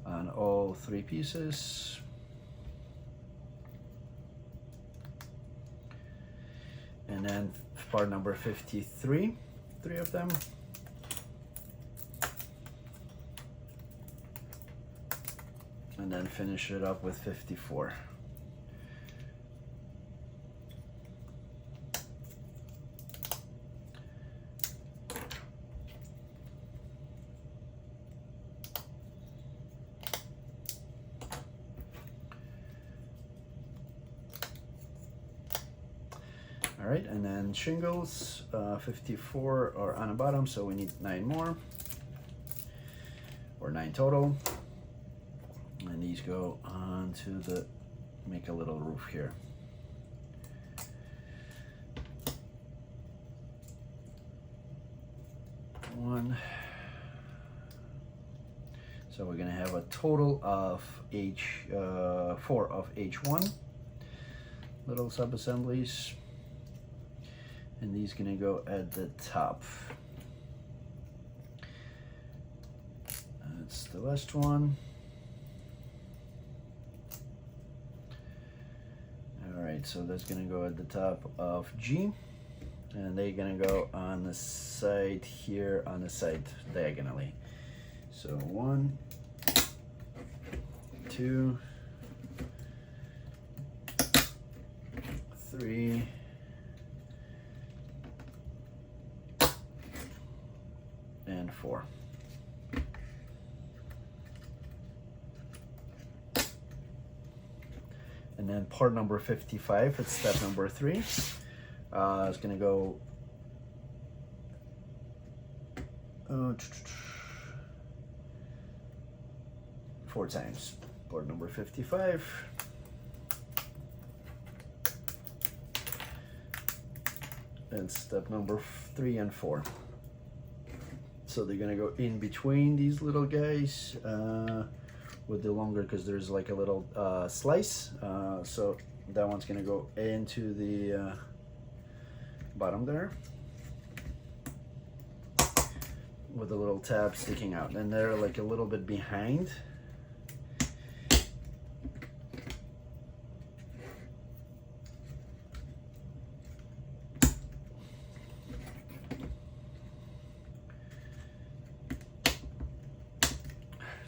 On all 3 pieces. And then part number 53, 3 of them. And then finish it up with 54. All right, and then shingles, 54 are on the bottom, so we need 9 more, or 9 total. And these go onto the, make a little roof here. One. So we're gonna have a total of 4 of H1 little sub-assemblies, and these gonna go at the top. That's the last one. All right, so that's gonna go at the top of G, and they're gonna go on the side here, on the side diagonally. So 1, 2, 3, and 4. And then part number 55, it's step number 3. It's gonna go 4 times. Board number 55. And step number 3 and 4. So they're gonna go in between these little guys with the longer, because there's like a little slice. So that one's gonna go into the bottom there with a little tab sticking out, and they're like a little bit behind.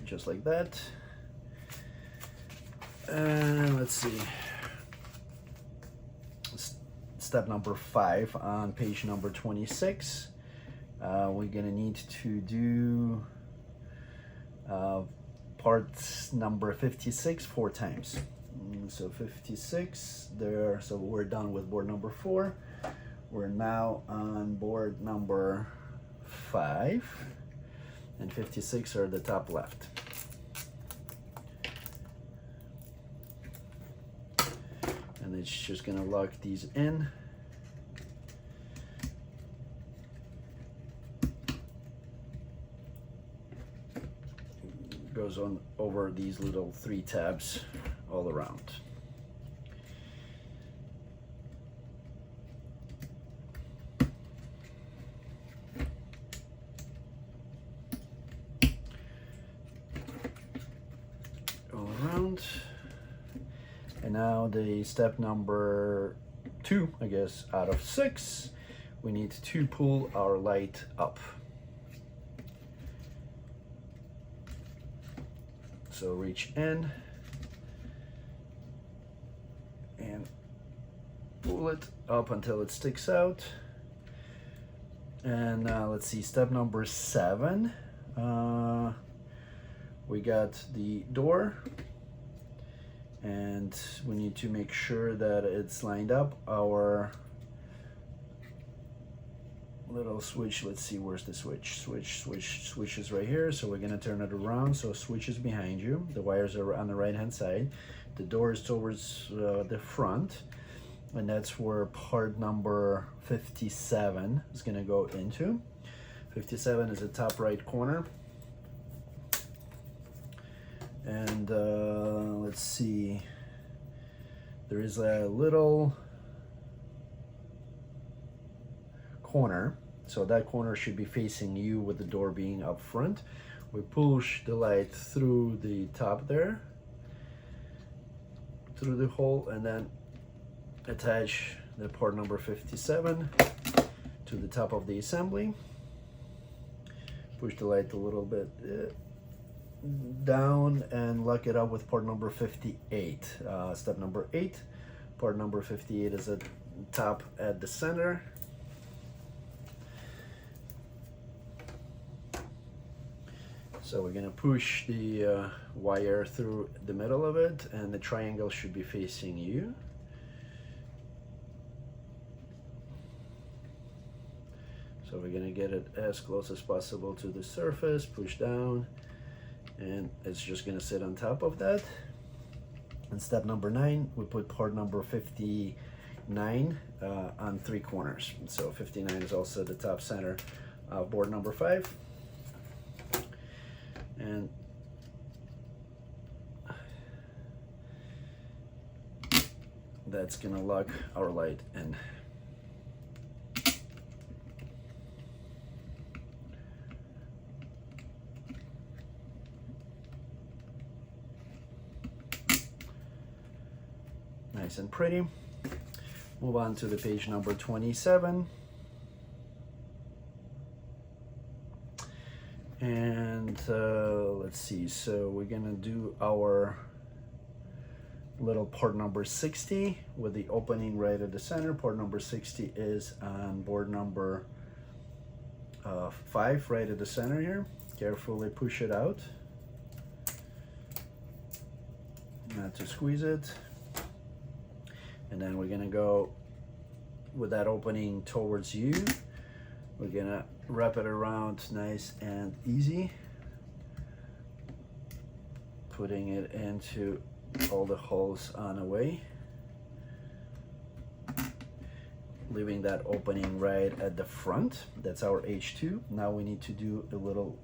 Just like that. And let's see. Step number 5 on page number 26. We're gonna need to do part number 56 4 times. So 56 there. So we're done with board number 4. We're now on board number 5. And 56 are the top left. And it's just gonna lock these in. Goes on over these little 3 tabs all around. And now the step number 2, I guess, out of 6, we need to pull our light up. So reach in and pull it up until it sticks out. And now let's see, step number 7. We got the door, and we need to make sure that it's lined up. Our little switch, let's see, where's the switch? Switch is right here, so we're gonna turn it around so switch is behind you. The wires are on the right hand side. The door is towards the front, and that's where part number 57 is gonna go into. 57 is the top right corner. And let's see, there is a little corner, so that corner should be facing you with the door being up front. We push the light through the top there, through the hole, and then attach the part number 57 to the top of the assembly. Push the light a little bit down and lock it up with part number 58. Step number 8, part number 58 is at top at the center. So we're gonna push the wire through the middle of it, and the triangle should be facing you. So we're gonna get it as close as possible to the surface, push down, and it's just gonna sit on top of that. And step number 9, we put part number 59 on 3 corners. So 59 is also the top center of board number 5. And that's gonna lock our light in. Nice and pretty. Move on to the page number 27. And let's see, so we're gonna do our little part number 60 with the opening right at the center. Part number 60 is on board number 5 right at the center here. Carefully push it out, not to squeeze it. And then we're gonna go with that opening towards you. We're gonna wrap it around nice and easy, putting it into all the holes on the way, leaving that opening right at the front. That's our H2. Now we need to do a little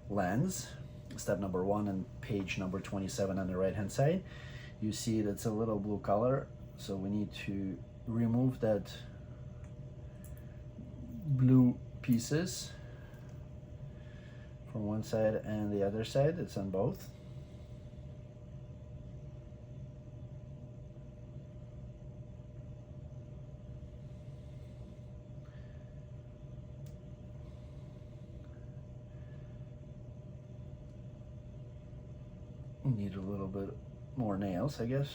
lens. Step number 1 on page number 27 on the right hand side. You see that's a little blue color, so we need to remove that blue pieces from one side and the other side. It's on both. Need a little bit more nails, I guess.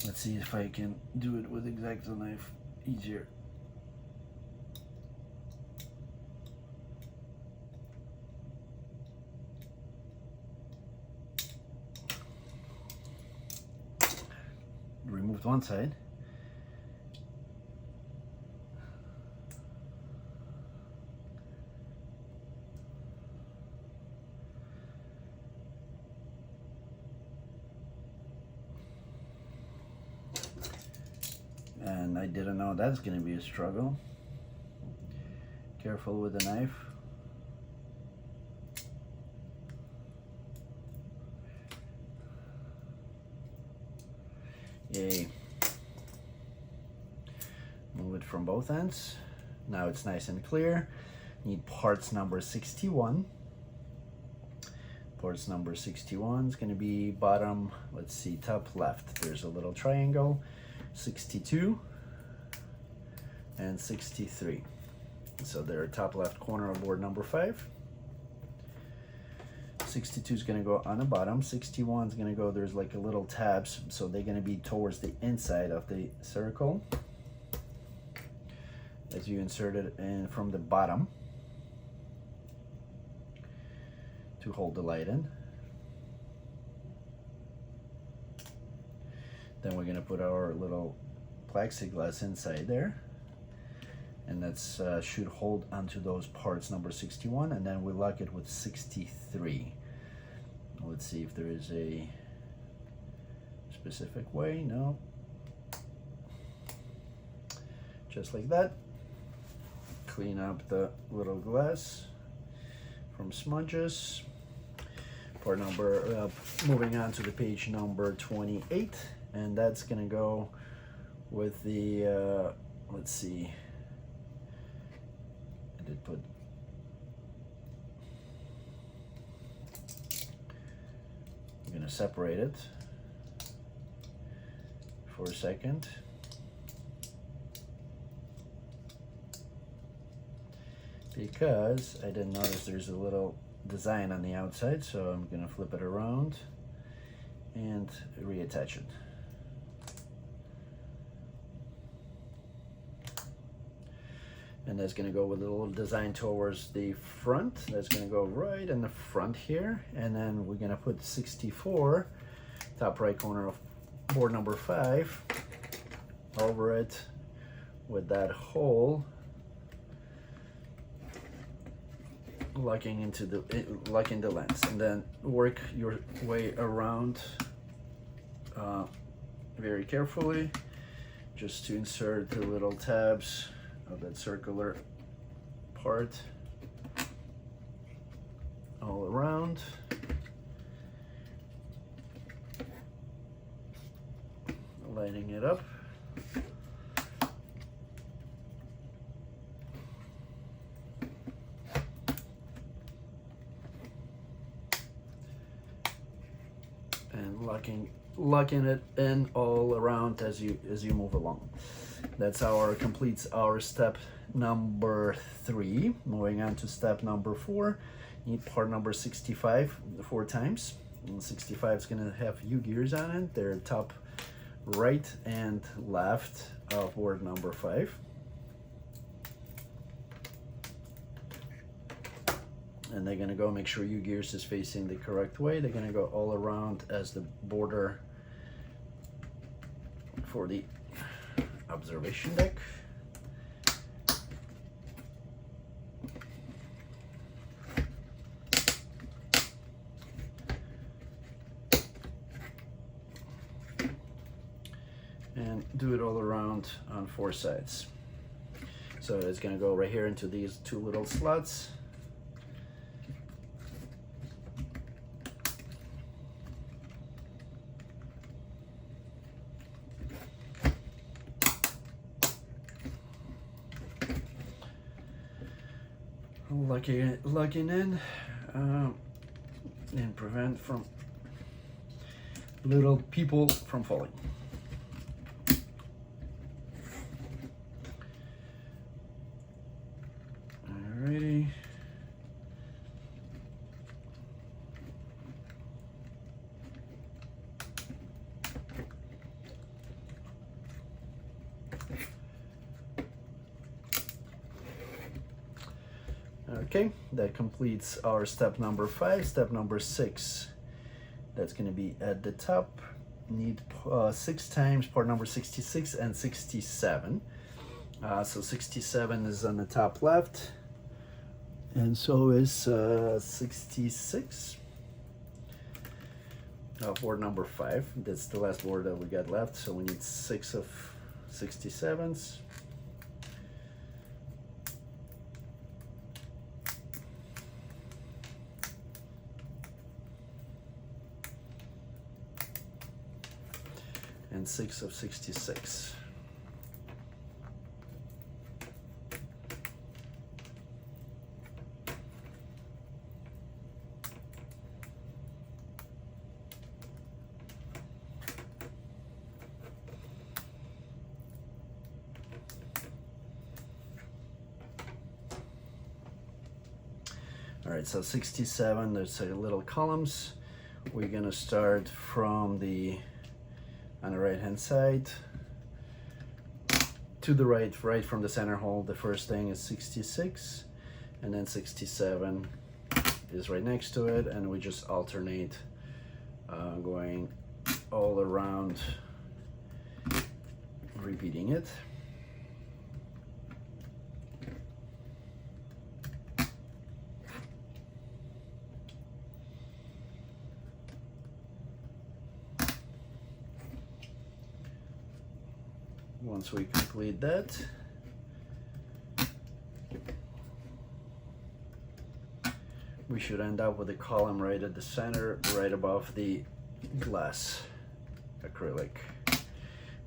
Let's see if I can do it with X-Acto knife easier. Removed one side. And I didn't know that's going to be a struggle. Careful with the knife. Yay. Move it from both ends. Now it's nice and clear. Need parts number 61. Parts number 61 is going to be bottom, let's see, top left. There's a little triangle. 62 and 63. So they're top left corner of board number 5. 62 is going to go on the bottom. 61 is going to go, there's like a little tabs, so they're going to be towards the inside of the circle as you insert it in from the bottom to hold the light in. Then we're gonna put our little plexiglass inside there, and that's should hold onto those parts number 61, and then we lock it with 63. Let's see if there is a specific way. No, just like that. Clean up the little glass from smudges. Part number, moving on to the page number 28. And that's gonna go with the, let's see, I did put, I'm gonna separate it for a second. Because I didn't notice there's a little design on the outside, so I'm gonna flip it around and reattach it. And that's going to go with a little design towards the front. That's going to go right in the front here. And then we're going to put 64, top right corner of board number 5 over it with that hole, locking the lens, and then work your way around very carefully, just to insert the little tabs of that circular part all around. Lighting it up. And locking it in all around as you move along. That's completes our step number 3. Moving on to step number 4. Need part number 65 4 times. And 65 is going to have UGears on it. They're top right and left of board number 5. And they're going to go make sure UGears is facing the correct way. They're going to go all around as the border for the observation deck. And do it all around on 4 sides. So it's going to go right here into these 2 little slots. Locking in and prevent from little people from falling. Alrighty. Okay, that completes our step number 5. Step number 6, that's going to be at the top. Need 6 times part number 66 and 67. So 67 is on the top left, and so is 66. Board number 5. That's the last board that we got left. So we need 6 of 67s. And 6 of 66. All right, so 67, there's little columns. We're gonna start from on the right hand side to the right from the center hole. The first thing is 66, and then 67 is right next to it, and we just alternate going all around, repeating it. Once we complete that, we should end up with a column right at the center, right above the glass acrylic,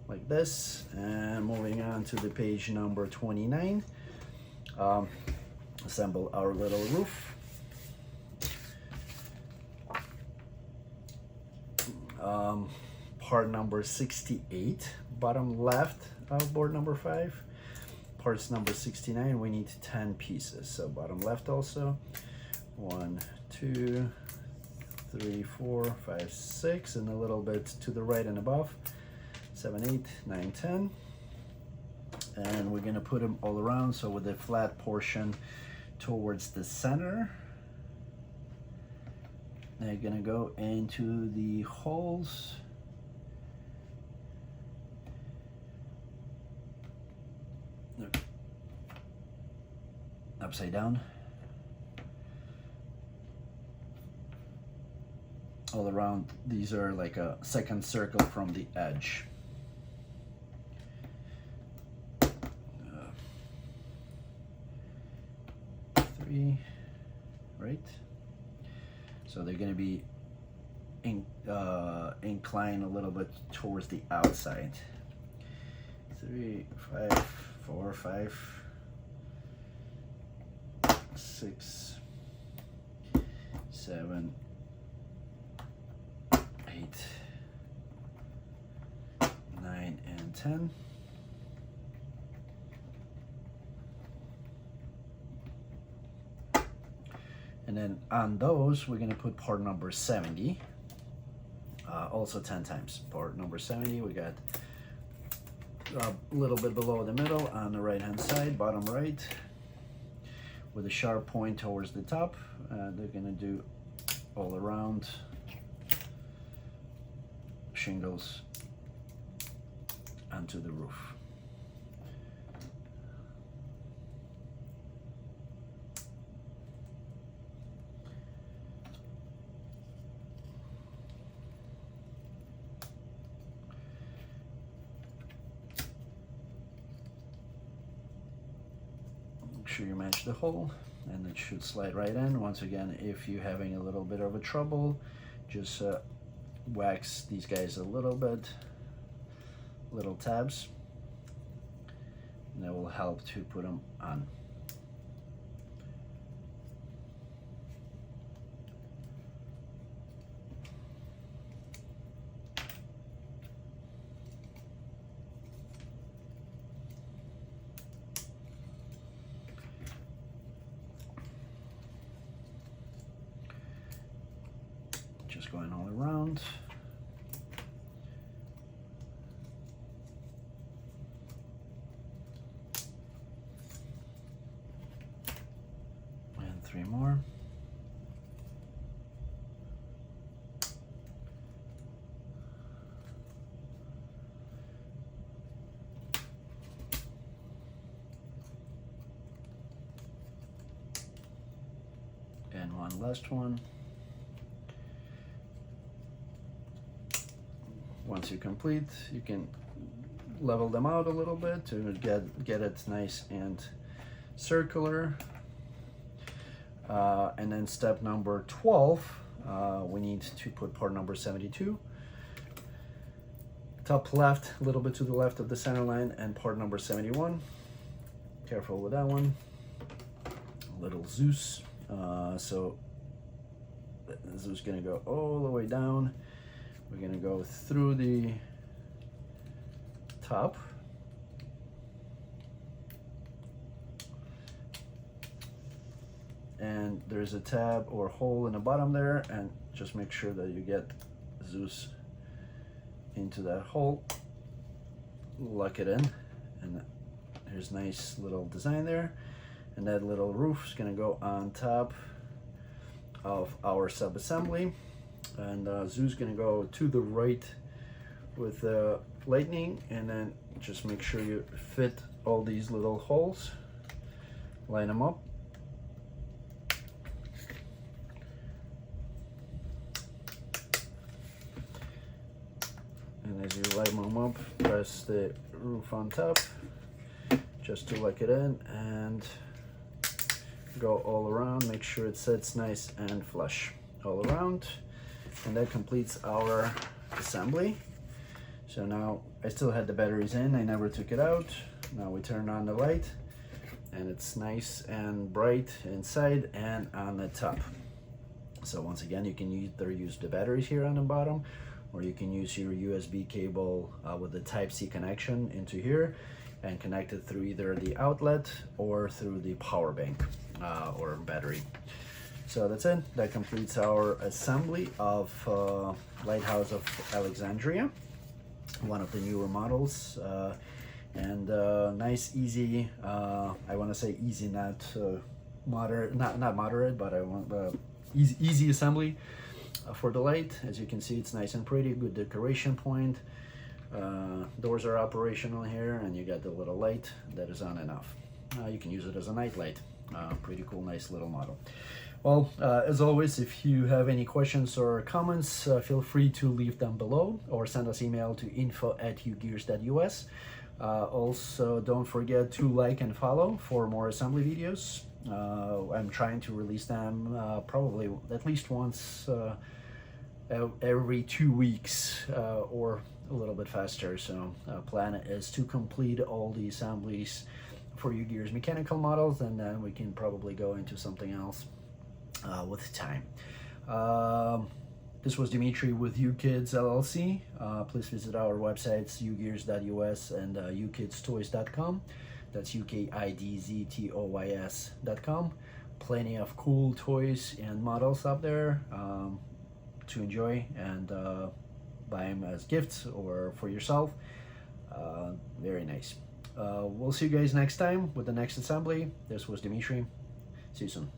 like this. And moving on to the page number 29, assemble our little roof. Part number 68, bottom left of board number 5. Parts number 69, we need 10 pieces. So bottom left also. 1, 2, 3, 4, 5, 6, and a little bit to the right and above. 7, 8, 9, 10. And we're gonna put them all around, so with the flat portion towards the center. They're gonna go into the holes upside down. All around, these are like a second circle from the edge. 3, right? So they're going to be inclined a little bit towards the outside. 3, 5, 4, 5, 6, 7, 8, 9, and 10. And then on those, we're going to put part number 70. Also 10 times. Part number 70, we got a little bit below the middle on the right hand side, bottom right, with a sharp point towards the top. They're going to do all around shingles onto the roof. Make sure you match the hole, and it should slide right in. Once again, if you're having a little bit of a trouble, just wax these guys a little bit, little tabs, and that will help to put them on. Just going all around. And 3 more. And one last one. Once you complete, you can level them out a little bit to get it nice and circular. And then step number 12, we need to put part number 72. Top left, a little bit to the left of the center line, and part number 71. Careful with that one. Little Zeus. So this is going to go all the way down. We're going to go through the top. And there's a tab or hole in the bottom there, and just make sure that you get Zeus into that hole. Lock it in, and there's nice little design there. And that little roof is going to go on top of our sub-assembly. And Zeus gonna go to the right with the lightning, and then just make sure you fit all these little holes, line them up. And as you line them up, press the roof on top just to lock it in, and go all around. Make sure it sits nice and flush all around. And that completes our assembly. So now I still had the batteries in, I never took it out. Now we turn on the light, and it's nice and bright inside and on the top. So once again, you can either use the batteries here on the bottom, or you can use your USB cable with the Type-C connection into here and connect it through either the outlet or through the power bank or battery. So that's it. That completes our assembly of Lighthouse of Alexandria, one of the newer models, and nice, easy. I want to say easy, not moderate, not moderate, but I want easy assembly for the light. As you can see, it's nice and pretty. Good decoration point. Doors are operational here, and you got the little light that is on and off. You can use it as a night light. Pretty cool, nice little model. Well, as always, if you have any questions or comments, feel free to leave them below or send us email to info@ugears.us. Also, don't forget to like and follow for more assembly videos. I'm trying to release them probably at least once every 2 weeks or a little bit faster. So plan is to complete all the assemblies for UGears mechanical models, and then we can probably go into something else with time. This was Dimitri with UKids LLC. Please visit our websites ugears.us and ukidstoys.com. That's UKIDZTOYS.com. Plenty of cool toys and models up there to enjoy and buy them as gifts or for yourself. Very nice. We'll see you guys next time with the next assembly. This was Dimitri. See you soon.